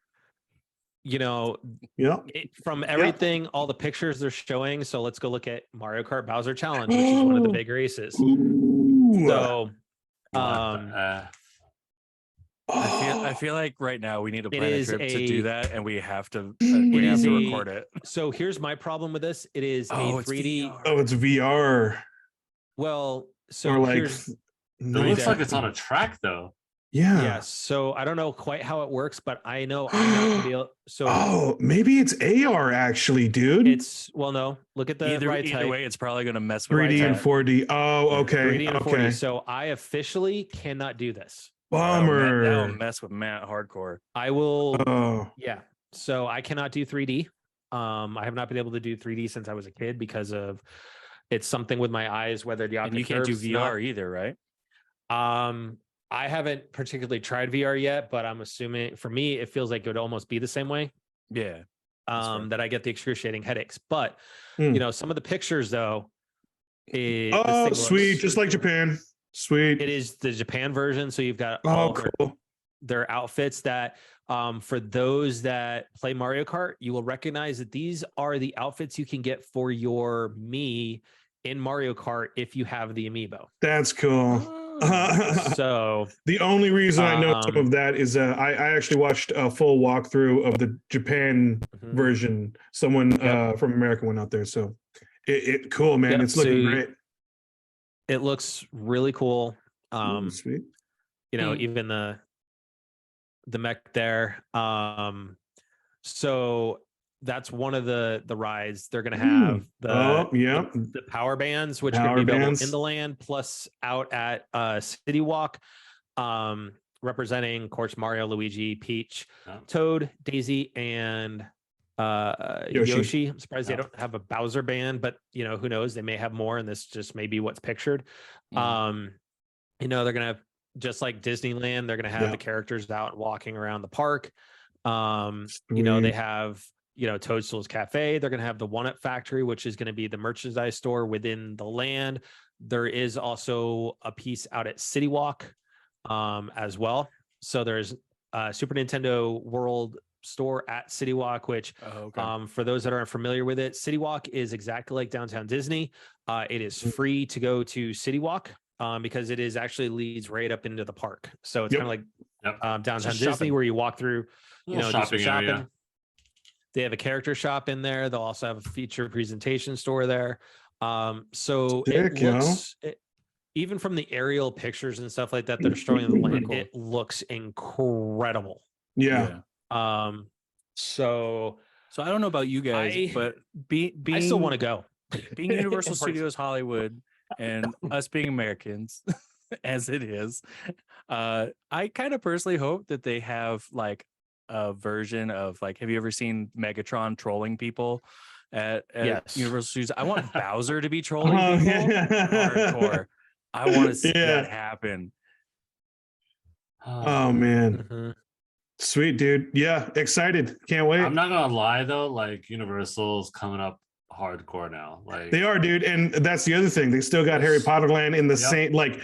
From everything, all the pictures they're showing. So let's go look at Mario Kart Bowser Challenge, which is one of the big races. Ooh. So, I feel like right now we need to plan a trip to do that, and we have to record it. So here's my problem with this: it is a 3D. VR. Oh, it's VR. Well, so it looks like it's on a track, though. Yeah. So I don't know quite how it works, but I know I'm not gonna be able. So maybe it's AR actually, dude. No. Look at the either way, it's probably gonna mess with 3D and 4D. Oh, okay. 3D and 4D. So I officially cannot do this. Bummer. That'll mess with Matt hardcore. I will. So I cannot do 3D. I have not been able to do 3D since I was a kid because of it's something with my eyes, whether the And optic you can't do nerve's VR either, right? I haven't particularly tried VR yet, but I'm assuming for me, it feels like it would almost be the same way. Yeah. fair. That I get the excruciating headaches. But Hmm. you know, some of the pictures though, this Oh, thing sweet, looks, just like Japan. Sweet. it is the Japan version. So you've got Oh, all cool. their outfits that for those that play Mario Kart, you will recognize that these are the outfits you can get for your Mii in Mario Kart if you have the amiibo. That's cool. So The only reason I know some Um, of that is I actually watched a full walkthrough of the Japan mhm. version. Someone Yep. from America went out there, so it cool, man. Yep, It's looking so great. it looks really cool. Ooh, sweet. You know, Hmm. even the mech there. So that's one of the rides. They're gonna have yeah, the power bands, which are Power gonna be available bands. in the land, plus out at City Walk, representing, of course, Mario, Luigi, Peach, Yeah. Toad, Daisy, and Yoshi. Yoshi. I'm surprised Yeah. they don't have a Bowser band, but you know, who knows? They may have more, and this just may be what's pictured. Mhm. You know, they're gonna have, just like Disneyland, they're gonna have Yeah. the characters out walking around the park. You know, they Sweet. have, you know, Toadstool's Cafe. They're gonna have the One Up Factory, which is gonna be the merchandise store within the land. There is also a piece out at City Walk as well. So there's a Super Nintendo World store at City Walk, which Oh, okay. for those that aren't familiar with it, City Walk is exactly like Downtown Disney. It is free to go to City Walk because it is actually leads right up into the park. So it's Yep. kind of like Yep. Downtown Just Disney, shopping. where you walk through, you know, Little do some shopping area. shopping. They have a character shop in there. They'll also have a feature presentation store there. So it Sick, yo. looks, even from the aerial pictures and stuff like that that are showing in the land, Cool. it looks incredible. Yeah. So So I don't know about you guys, I- but being I still want to go. being Universal In person. Studios Hollywood and us being Americans, as it is, I kind of personally hope that they have like a version of like, have you ever seen Megatron trolling people at Yes. Universal Studios? I want Bowser to be trolling Oh, people yeah. hardcore. I want to see Yeah. that happen. Oh man, Mhm. sweet dude. Yeah, excited. Can't wait. I'm not gonna lie though, like Universal's coming up hardcore now. Like They are, dude, and that's the other thing. They still got Harry Potter Land in the Yep. same. Like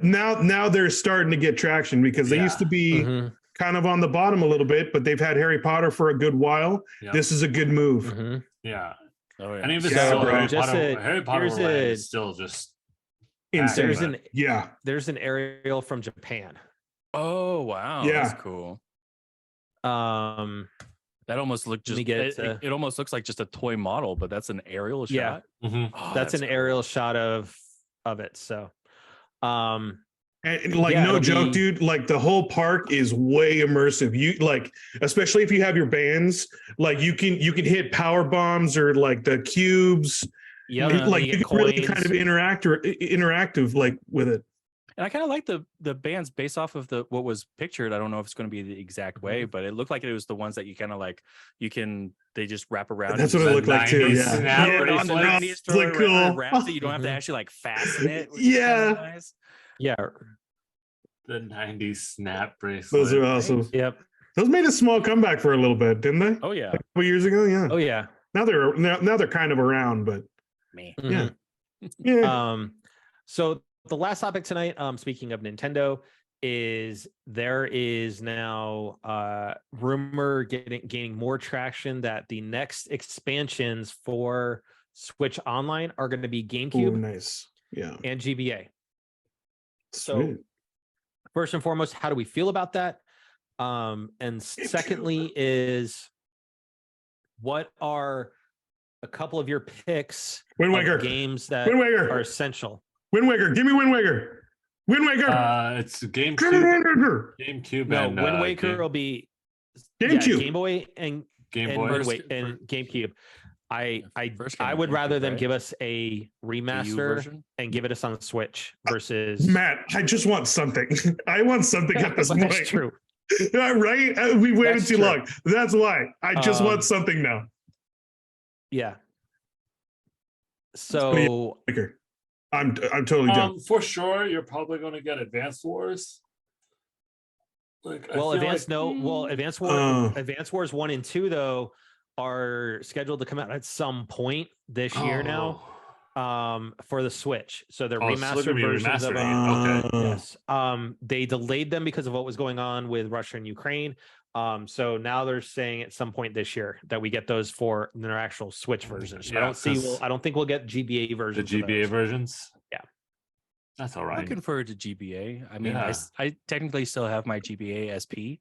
now they're starting to get traction because they used to be Mhm. kind of on the bottom a little bit, but they've had Harry Potter for a good while. Yep. This is a good move. Mhm. yeah. Oh yeah. And even Yeah, still, bro. Harry Just Potter, a- Harry Potter here's Land a- is still just Insane. There's But- an Yeah, there's an aerial from Japan. Oh wow, Yeah. that's cool. Um, That almost looked Let me just get it, to- it almost looks like just a toy model, but that's an aerial Yeah. shot. Mhm. Oh, that's an cool. aerial shot of it. So, and like Yeah, no it'll joke, be- dude. Like the whole park is way immersive. You like, especially if you have your bands, like you can hit power bombs or like the cubes. yeah, Like you can really kind of interactive like with it. And I kind of like the bands based off of the what was pictured. I don't know if it's going to be the exact way, but it looked like it was the ones that you kind of like. They just wrap around. That's and what it just looked like too. 90s Yeah, snap yeah, on the bracelets. 90s it's store, like cool. wraps it. You don't have to Mhm. actually like fasten it. which is kinda Yeah. nice. yeah, The 90s snap bracelet. Those are awesome. yep. Those made a small comeback for a little bit, didn't they? Oh yeah, A couple years ago, yeah. Oh yeah. Now they're kind of around, but me. yeah, Mhm. yeah. So the last topic tonight, speaking of Nintendo, is there is now rumor gaining more traction that the next expansions for Switch Online are going to be Ooh, GameCube nice. Yeah. and GBA. So Sweet. first and foremost, how do we feel about that? And secondly is, what are a couple of your picks Wind of Waker. games that Wind are Waker. essential? Wind Waker. Give me Wind Waker. Wind Waker. It's Give me GameCube, Wind Waker. GameCube, No, and Wind Waker will be GameCube. Game Boy and Game and Boy. Wind Waker and GameCube. I First game I was would rather GameCube, them right? give us a The U remaster version? and give it us on the Switch versus Matt, I just want something. I want something at this But point. that's true. Right? We waited That's too true. long. That's why. I just Um, want something now. Yeah. So Maker. I'm totally down. For sure, you're probably going to get Advanced Wars. Like, I well, feel Advanced like, Advanced Wars 1 and 2 though are scheduled to come out at some point this year now. For the Switch. So they're remastered versions of them. Okay. Yes. They delayed them because of what was going on with Russia and Ukraine. So now they're saying at some point this year that we get those for their actual Switch versions. Yeah, I don't think we'll get GBA versions. The GBA versions. Yeah. That's all right. Looking forward to GBA. I mean, I technically still have my GBA SP.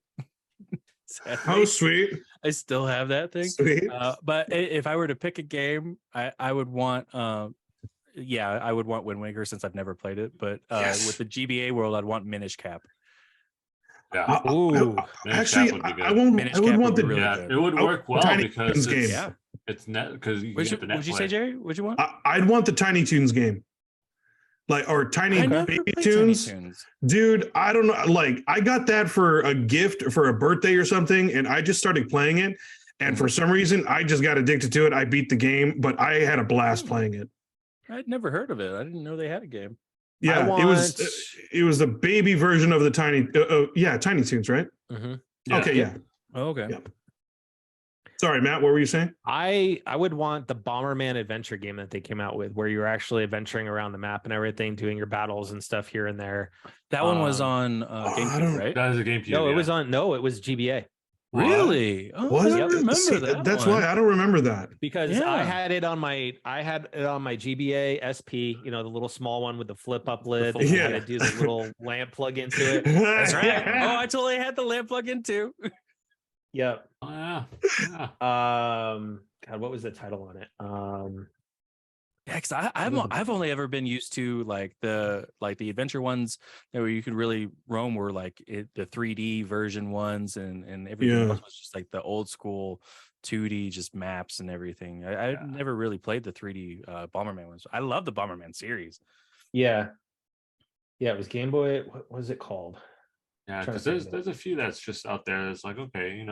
How sweet. I still have that thing. Sweet. But if I were to pick a game, I would want I would want Wind Waker since I've never played it. But with the GBA world, I'd want Minish Cap. Yeah. Actually, I would want the. Really it would work well Tiny because Toons it's, game. it's net because you What'd get the net. you say, Jerry? What'd you want? I'd want the Tiny Toons game. Like, or Tiny Baby Toons. Dude, I don't know. Like, I got that for a gift for a birthday or something, and I just started playing it. And for some reason, I just got addicted to it. I beat the game, but I had a blast playing it. I'd never heard of it. I didn't know they had a game. Yeah, it was the baby version of the Tiny Toons, right? Mm-hmm. Yeah. Okay, yeah. Oh, okay. Yeah. Sorry, Matt, what were you saying? I would want the Bomberman adventure game that they came out with, where you're actually adventuring around the map and everything, doing your battles and stuff here and there. That one was on GameCube, right? That is a GameCube. No, it was on. No, it was GBA. Really? Oh, Was I don't it? remember See, that. that's one. why I don't remember that. Because I had it on my GBA SP, the little small one with the flip up lid. You had to do the little lamp plug into it. That's right. Oh, I totally had the lamp plug in too. Yep. Oh, yeah. God, what was the title on it? Yeah, because I've only ever been used to like the adventure ones where you could really roam were like the 3D version ones and everything else was just like the old school 2D just maps and everything. I never really played the 3D Bomberman ones. I love the Bomberman series. Yeah, it was Game Boy. What was it called? Yeah, because there's a few that's just out there. It's like, okay, and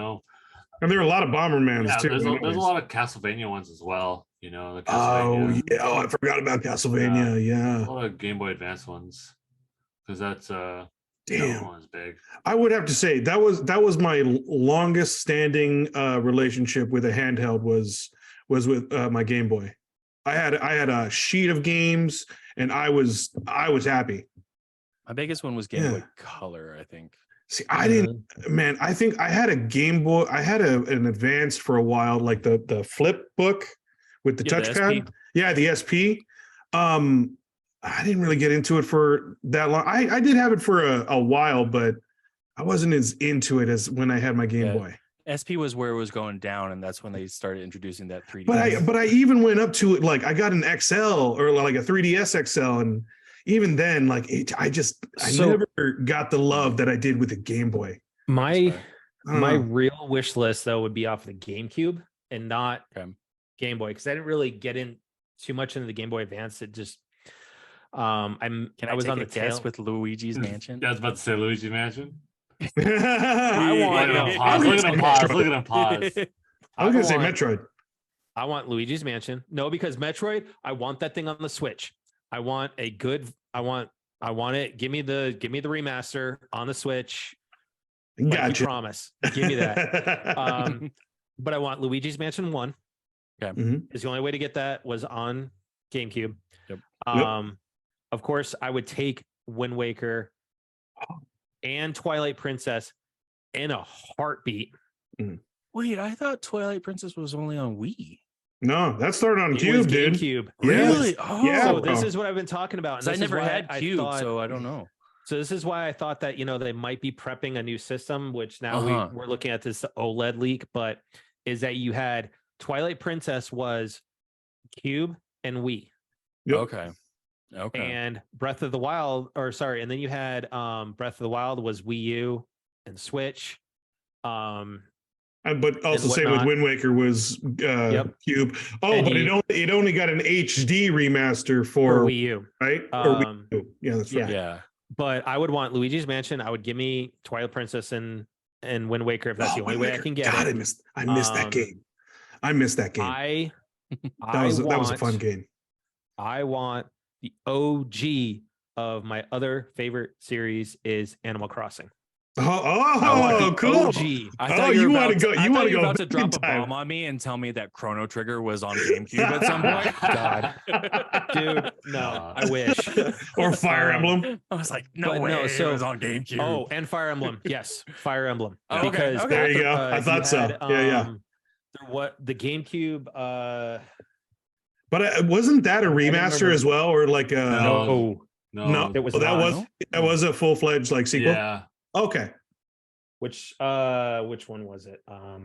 there are a lot of Bombermans too. There's a lot of Castlevania ones as well. The Oh Castlevania. yeah, I forgot about Castlevania. Yeah, a lot of Game Boy Advance ones because that's damn, one is big. I would have to say that was my longest standing relationship with a handheld was with my Game Boy. I had a sheet of games, and I was happy. My biggest one was Game Boy Color, I think. See, I didn't, man. I think I had a Game Boy. I had an Advanced for a while, like the flip book with the touchpad. Yeah, the SP. I didn't really get into it for that long. I did have it for a while, but I wasn't as into it as when I had my Game Boy. SP was where it was going down, and that's when they started introducing that 3D. But I even went up to it, like I got an XL or like a 3DS XL, and even then, like I never got the love that I did with the Game Boy. My real wish list though would be off the GameCube and not Game Boy, because I didn't really get in too much into the Game Boy Advance. It just I was on the test with Luigi's Mansion. Yeah, I was about to say Luigi's Mansion. Look at him pause. I was gonna say Metroid. I want Luigi's Mansion. No, because Metroid, I want that thing on the Switch. I want it. Give me the remaster on the Switch. Gotcha. Promise. Give me that. But I want Luigi's Mansion 1. Okay. Is the only way to get that was on GameCube. Yep. Of course, I would take Wind Waker and Twilight Princess in a heartbeat. Wait, I thought Twilight Princess was only on Wii. No, that started on Cube, dude. GameCube. Really? Oh, yeah. So this is what I've been talking about. I never had Cube, so I don't know. So this is why I thought that they might be prepping a new system, which now we're looking at this OLED leak, but is that you had Twilight Princess was Cube and Wii. Yep. Okay. And Breath of the Wild, and then you had Breath of the Wild was Wii U and Switch. But also same with Wind Waker was Cube. Oh, and but it only got an HD remaster for Wii U, right? Or Wii U. Yeah, that's right. Yeah. But I would want Luigi's Mansion. I would give me Twilight Princess and Wind Waker if that's the only way I can get God, it. I missed that game. I missed that game. that was a fun game. I want the OG of my other favorite series is Animal Crossing. Oh, cool. OG. I thought you want to go? I You thought want to you were go about to back in drop a time. bomb on me and tell me that Chrono Trigger was on GameCube at some point. God. Dude, no, I wish. Or Fire Emblem. I was like, no But way, no, so- it was on GameCube. Oh, and Fire Emblem. Yes, Fire Emblem. Oh, okay, Because okay. There you go. I you thought so. had, Yeah. What the GameCube? But wasn't that a remaster remember. as well, or like a No, no? it was that not. was a full fledged like sequel. Yeah. Okay, which one was it? I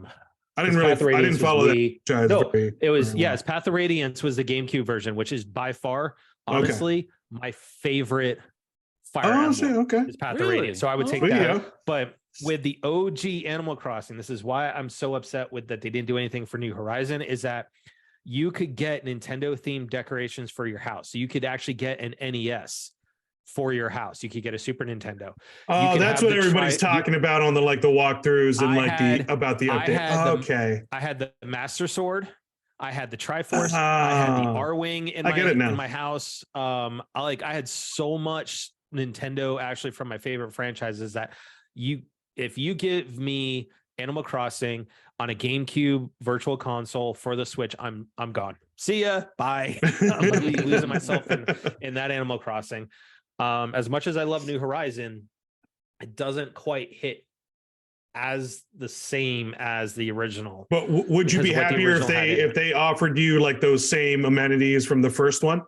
didn't follow that. No, it was yes. Path of Radiance was the GameCube version, which is by far, honestly, my favorite Fire Emblem. Okay. Is Path of Radiance. So I would take There you that. go. But with the OG Animal Crossing, this is why I'm so upset with that they didn't do anything for New Horizon. Is that you could get Nintendo themed decorations for your house. So you could actually get an NES for your house. You could get a Super Nintendo. Oh, that's what everybody's talking about on the walkthroughs and about the update. I had the Master Sword. I had the Triforce. I had the R-Wing in my house. I had so much Nintendo actually from my favorite franchises that if you give me Animal Crossing on a GameCube virtual console for the Switch, I'm gone. See ya. Bye. I'm losing myself in that Animal Crossing. As much as I love New Horizon, it doesn't quite hit as the same as the original. But would you be happier if they offered you like those same amenities from the first one?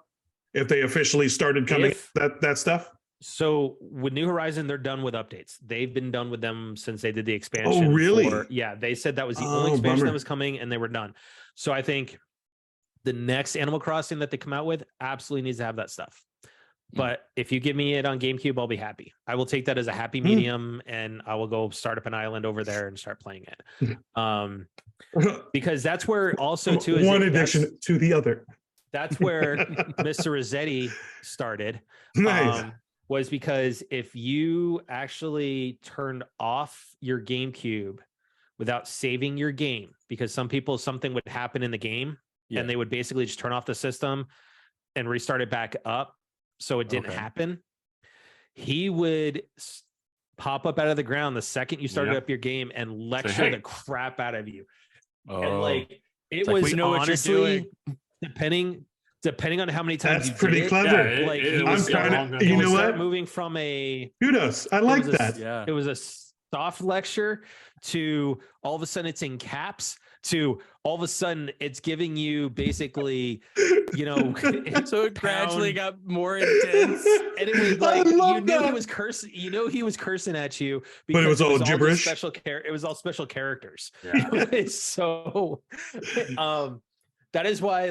If they officially started coming that stuff? So with New Horizon, they're done with updates. They've been done with them since they did the expansion. Oh, really? They said that was the only expansion that was coming, and they were done. So I think the next Animal Crossing that they come out with absolutely needs to have that stuff. But if you give me it on GameCube, I'll be happy. I will take that as a happy medium, and I will go start up an island over there and start playing it. Because that's where also too is one addiction to the other. That's where Mr. Rossetti started. Nice. Was because if you actually turned off your GameCube without saving your game, because something would happen in the game and they would basically just turn off the system and restart it back up so it didn't happen, he would pop up out of the ground the second you started up your game and lecture the crap out of you. And it was honestly, depending on how many times that's pretty clever. I'm trying to, you know what? Moving from a kudos, I like that. It was a soft lecture to all of a sudden it's in caps to all of a sudden it's giving you basically, so it gradually got more intense. And it was like he was cursing. He was cursing at you because but it was all gibberish. It was all special characters. Yeah. So, that is why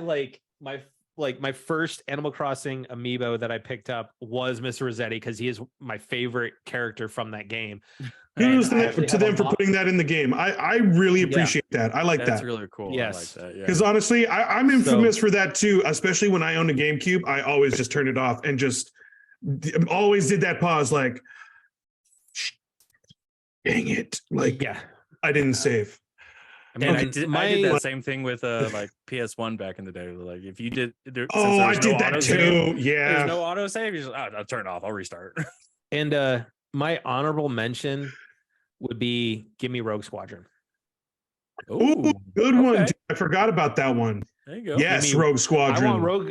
my first Animal Crossing amiibo that I picked up was Mr. Rossetti because he is my favorite character from that game. Kudos to them for putting that in the game. I really appreciate that. I like that. That's really cool. Yes. I like that. Because honestly, I'm infamous for that too. Especially when I owned a GameCube, I always just turned it off and just always did that pause like, dang it. I didn't save. I mean, I did that same thing with PS1 back in the day. Like if you did, I did that too. Yeah, there's no auto save. You just I'll turn it off. I'll restart. And my honorable mention would be give me Rogue Squadron. Oh, good one. I forgot about that one. There you go. Yes, Rogue Squadron.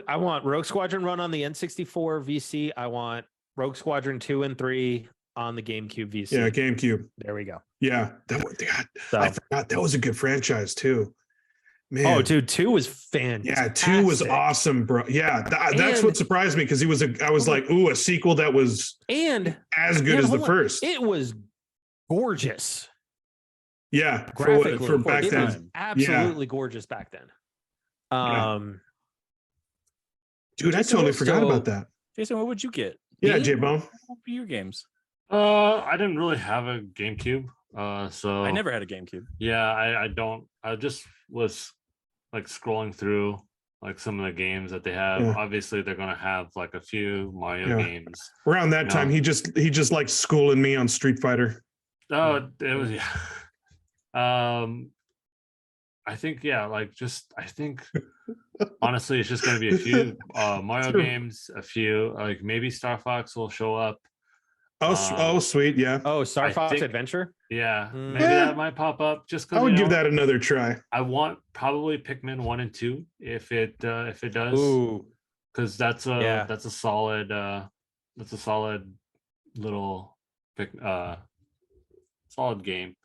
I want Rogue Squadron run on the N64 VC. I want Rogue Squadron 2 and 3 on the GameCube VC. Yeah, GameCube. There we go. Yeah, I forgot that was a good franchise too. Man. Oh, dude, 2 was fantastic. Yeah, 2 was awesome, bro. Yeah, that's what surprised me because I was like, ooh, a sequel that was as good as the first. It was gorgeous. Yeah, for back then, absolutely gorgeous back then. Dude, I totally forgot about that. Jason, what would you get? Yeah, J-Bone. What would be your games? I didn't really have a GameCube, so I never had a GameCube. Yeah, I don't. I just was scrolling through some of the games that they have. Yeah. Obviously, they're gonna have a few Mario games. Around that time, he just liked schooling me on Street Fighter. Oh, it was I think I think honestly, it's just going to be a few Mario games, a few like maybe Star Fox will show up. Oh, sweet, yeah. Oh, Star I Fox think- Adventure. Yeah, Mm. maybe that might pop up just because I would give that another try. I want probably Pikmin 1 and 2 if it does, Ooh, because that's a Yeah. solid little solid game.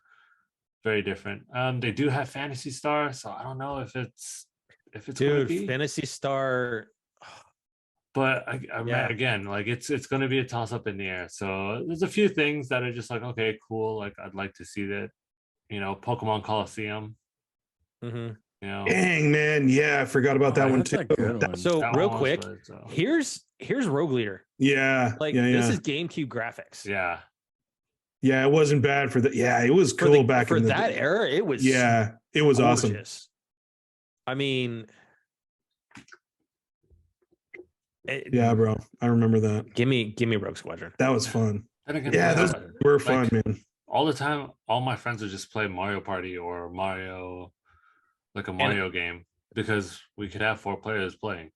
Very different. They do have Fantasy Star, so I don't know if it's gonna dude, be. Fantasy Star. But Yeah. again, like it's going to be a toss up in the air. So there's a few things that are just like, okay, cool. Like I'd like to see that, Pokemon Coliseum. Mm-hmm. Dang, man. Yeah, I forgot about that one that's too. a good one. So that real one was quick, good, so. here's Rogue Leader. Yeah. Like yeah, this yeah. is GameCube graphics. Yeah. Yeah, it wasn't bad for that. Yeah, it was For cool the- back for in the that day. era. It was Yeah, it was awesome. gorgeous. I mean, Yeah, bro. I remember that. give me Rogue Squadron. That was fun. And again, Yeah, those were fun, like, man. all the time, all my friends would just play Mario Party or Mario, like a Mario game, because we could have 4 players playing.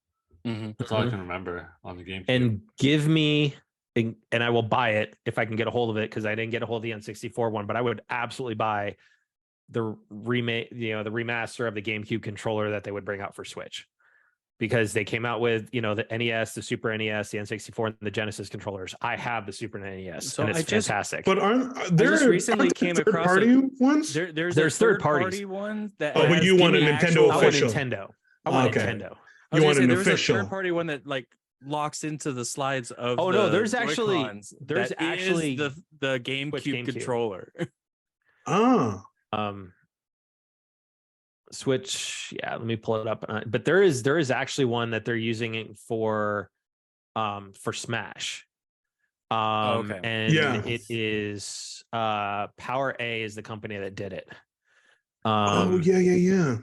Mhm. That's all I can remember on the GameCube. And give me, and I will buy it if I can get a hold of it, because I didn't get a hold of the N64 one, but I would absolutely buy the remake, the remaster of the GameCube controller that they would bring out for Switch, because they came out with, the NES, the Super NES, the N64, and the Genesis controllers. I have the Super NES, So and it's I just- fantastic. But aren't there just recently aren't there came across third-party ones? There's There's a third third-party parties. one that. Oh, but has you want a the Nintendo actual- I want official. Nintendo. I want Okay. Nintendo. I was You gonna want say, an there was official. a third-party one that like locks into the slides of. Oh, no, the there's actually- Joy-Cons. there's That actually is the GameCube GameCube. controller. Oh, Switch, yeah, let me pull it up. But there is actually one that they're using it for Smash. Okay. And Yeah. it is Power A is the company that did it. oh yeah.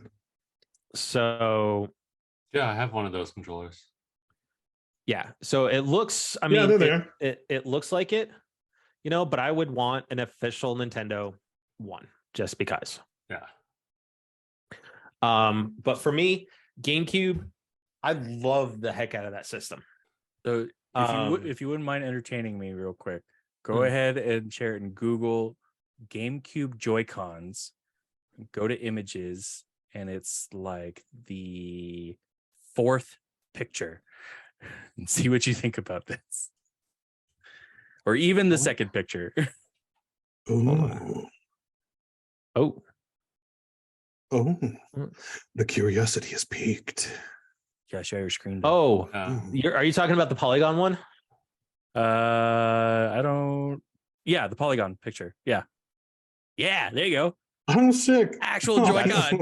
So yeah, I have one of those controllers. yeah, so it looks, I Yeah, mean, they're there. it looks like it, but I would want an official Nintendo one just because. Yeah. But for me, GameCube, I love the heck out of that system. So if you wouldn't mind entertaining me real quick, go ahead and share it in Google GameCube Joy-Cons. Go to images, and it's like the 4th picture, and see what you think about this, or even the 2nd picture. Ooh. Oh, Oh, the curiosity is piqued. Yeah, share your screen. oh, Ooh. are you talking about the Polygon one? I don't. Yeah, the polygon picture. Yeah, there you go. I'm sick. Actual Oh, Joy-Con.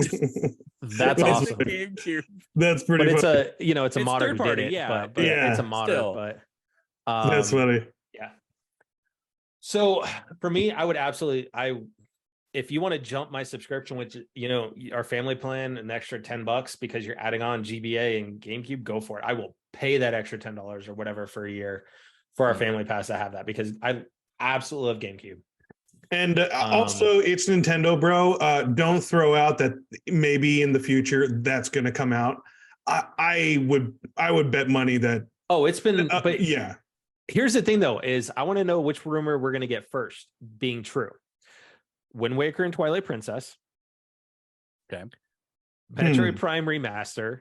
That's awesome. GameCube. That's pretty But it's funny. it's a It's modder third who did party, it. yeah, but but Yeah. it's a modder. Still. But That's funny. yeah. So for me, I would absolutely, if you want to jump my subscription, which our family plan, an extra $10 because you're adding on GBA and GameCube, go for it. I will pay that extra $10 or whatever for a year for our family pass to have that, because I absolutely love GameCube. And also, it's Nintendo, bro. Don't throw out that maybe in the future that's going to come out. I would bet money that. Oh, it's been, but yeah. Here's the thing, though, is I want to know which rumor we're going to get first being true. Wind Waker and Twilight Princess. Okay. Metroid Prime Remaster.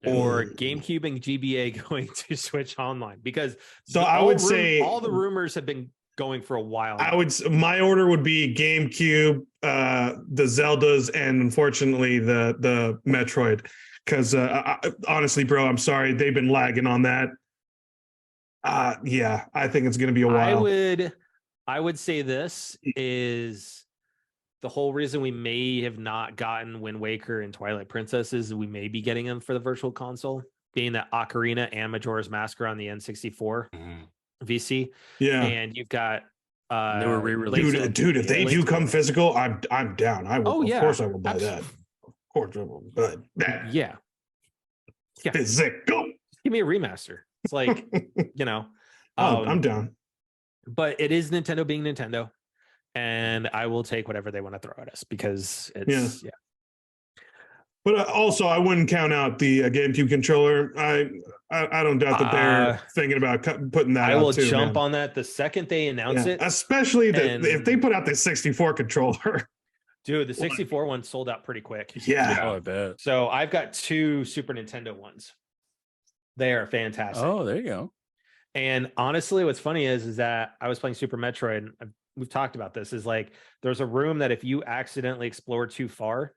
Or GameCube and GBA going to Switch Online, because I would say all the rumors have been going for a while now. My order would be GameCube, the Zeldas, and unfortunately the Metroid, because honestly, bro, I'm sorry, they've been lagging on that. Yeah, I think it's going to be a while. I would say this is the whole reason we may have not gotten Wind Waker and Twilight Princess is we may be getting them for the Virtual Console, being that Ocarina and Majora's Mask are on the N64 VC. Yeah, and you've got they were re-released. Dude, if they do come physical, I'm down. I will. Oh, yeah. Of course, I will buy that. Of course, I will. But yeah, physical. give me a remaster. It's like I'm down. But it is Nintendo being Nintendo, and I will take whatever they want to throw at us, because it's But also, I wouldn't count out the GameCube controller. I don't doubt that they're thinking about putting that. I will too, jump man. on that the second they announce it. Especially if they put out the 64 controller. Dude, the 64 one sold out pretty quick. Yeah. Oh, I bet. So I've got 2 Super Nintendo ones. They are fantastic. Oh, there you go. And honestly, what's funny is that I was playing Super Metroid, and we've talked about this, is like there's a room that if you accidentally explore too far,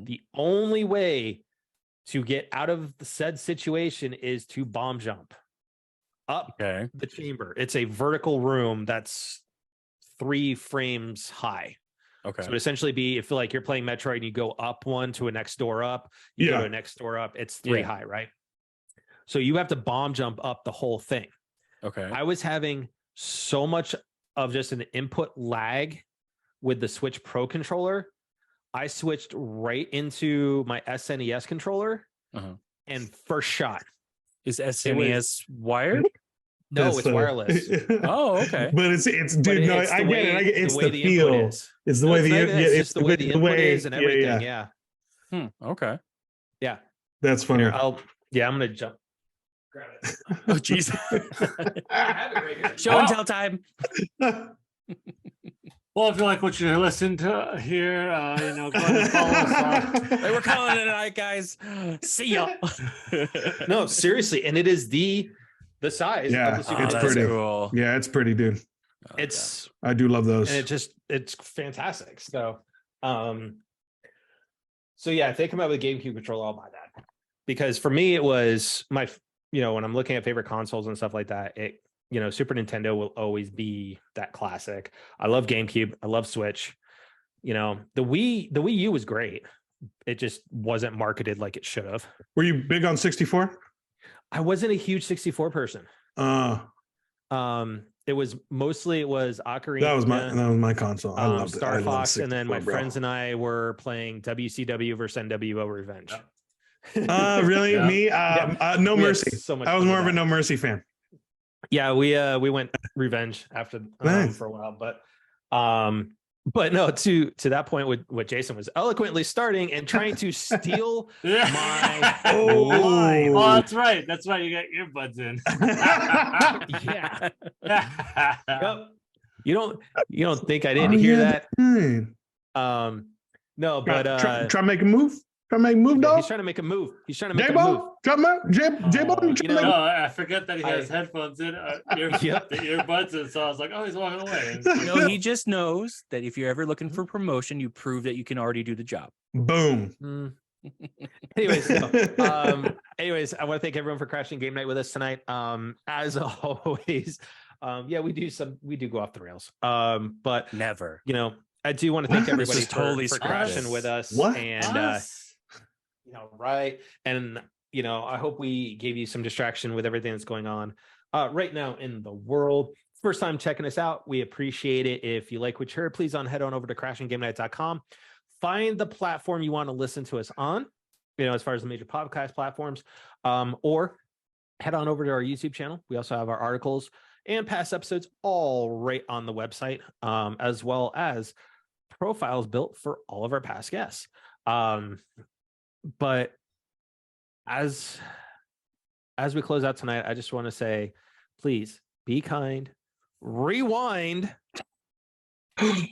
the only way to get out of the said situation is to bomb jump up the chamber. It's a vertical room that's 3 frames high. Okay. So it essentially be, if like you're playing Metroid and you go up one to a next door up, you go to a next door up, it's 3 high, right? So you have to bomb jump up the whole thing. Okay. I was having so much of just an input lag with the Switch Pro controller. I switched right into my SNES controller and first shot. Is SNES wired? No, it's wireless. Oh, okay. But it's dude. No, I get it. It's the feel. It's the way it's the way the input is and everything. Yeah. Okay. Yeah. That's funny. Here, I'm gonna jump. Grab it. Oh, jeez. I have it right here. Show and tell time. Well, if you like what you're listening to here, go ahead and follow us on. Hey, we're calling it a night, guys. See ya. No, seriously, and it is the size. Yeah, of the Super it's Nintendo. pretty cool. Yeah, it's pretty, dude. I do love those. And it's fantastic. So, yeah, if they come out with a GameCube controller, I'll buy that, because for me it was my, when I'm looking at favorite consoles and stuff like that, Super Nintendo will always be that classic. I love GameCube. I love Switch. The Wii U was great. It just wasn't marketed like it should have. Were you big on 64? I wasn't a huge 64 person. It was Ocarina. That was my console. I loved Star it. Fox, and then my friends and I were playing WCW versus NWO Revenge. Really? Yeah. Me? No Mercy. So much I was more of a No Mercy fan. Yeah, we went Revenge after for a while, but no, to that point, with what Jason was eloquently starting and trying to steal my line. Oh, that's right. You got earbuds in. Yeah. Yep. You don't think I didn't hear that? No, but try to make a move. Trying to make a move, dog. He's trying to make a move. J-Bo, I forget that he has headphones in, the earbuds, and so I was like, oh, he's walking away. He just knows that if you're ever looking for promotion, you prove that you can already do the job. Boom. Anyways, I want to thank everyone for crashing game night with us tonight. As always, we do go off the rails. But never. I do want to thank everybody for crashing with us. What? And right. And I hope we gave you some distraction with everything that's going on right now in the world. First time checking us out, we appreciate it. If you like what you heard, please head on over to crashinggamenight.com. Find the platform you want to listen to us on, as far as the major podcast platforms, or head on over to our YouTube channel. We also have our articles and past episodes all right on the website, as well as profiles built for all of our past guests. But as we close out tonight, I just want to say, please be kind, rewind. I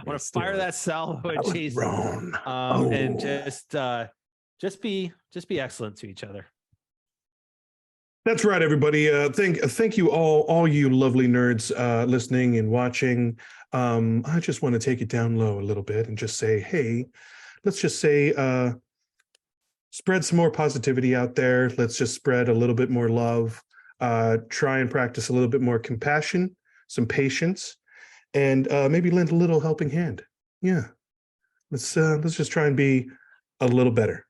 want to fire that salvo at Jason, and just be excellent to each other. That's right, everybody. Thank you all you lovely nerds listening and watching. I just want to take it down low a little bit and just say, hey, let's just say, spread some more positivity out there. Let's just spread a little bit more love. Try and practice a little bit more compassion, some patience, and maybe lend a little helping hand. Yeah, let's just try and be a little better.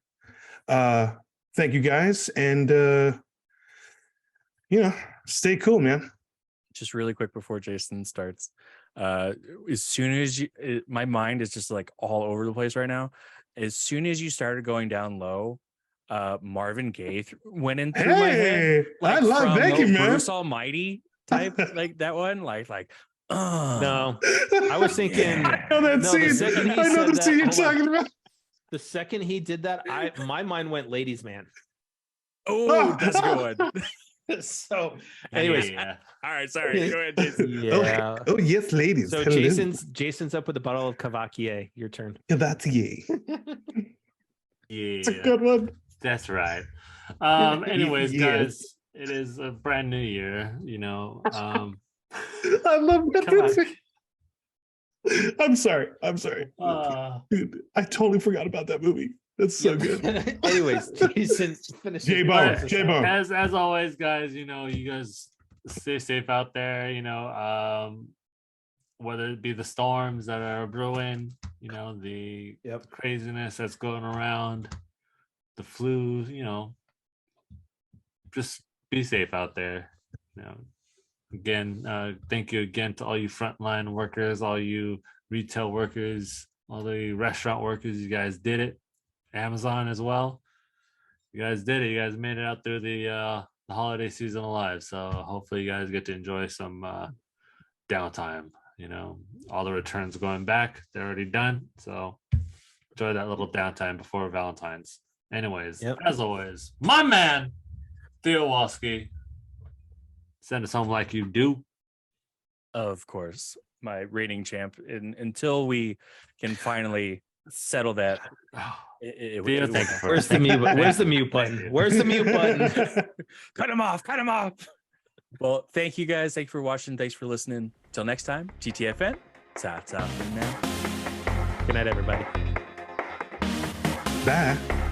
Thank you guys, and stay cool, man. Just really quick before Jason starts, as soon as my mind is just like all over the place right now. As soon as you started going down low, Marvin Gaye went in through my head. I love thank you, man. Bruce Almighty type, like that one, like. No, I was thinking. I know that scene. I know the scene you're talking about. The second he did that, my mind went ladies man. Oh, that's a good one. So, anyways, Yeah. All right, sorry. Go ahead, Jason. yeah. Oh yes, ladies. So Hello. Jason's up with a bottle of Cavaquier. Your turn. Cavatier. It's a Yeah. good one. That's right. Anyways, Yes. guys, it is a brand new year, I love that Come on. movie. I'm sorry. uh, Dude, I totally forgot about that movie. That's so good. Anyways, Jason, finish. J-Bone. as always, guys, you guys stay safe out there, whether it be the storms that are brewing, the craziness that's going around, the flu, just be safe out there. Again, thank you again to all you frontline workers, all you retail workers, all the restaurant workers. You guys did it. Amazon as well. You guys did it. You guys made it out through the holiday season alive. So hopefully you guys get to enjoy some downtime. All the returns going back. They're already done. So enjoy that little downtime before Valentine's. Anyways, as always, my man, Theo Walski. Send us home like you do. Of course, my reigning champ. Until we can finally settle that. Theo, thank you for Where's the mute? Where's the mute button? Where's the mute button? Cut him off. Well, thank you guys. Thanks for watching. Thanks for listening. Till next time, GTFN. Ta-ta for now. Good night, everybody. Bye.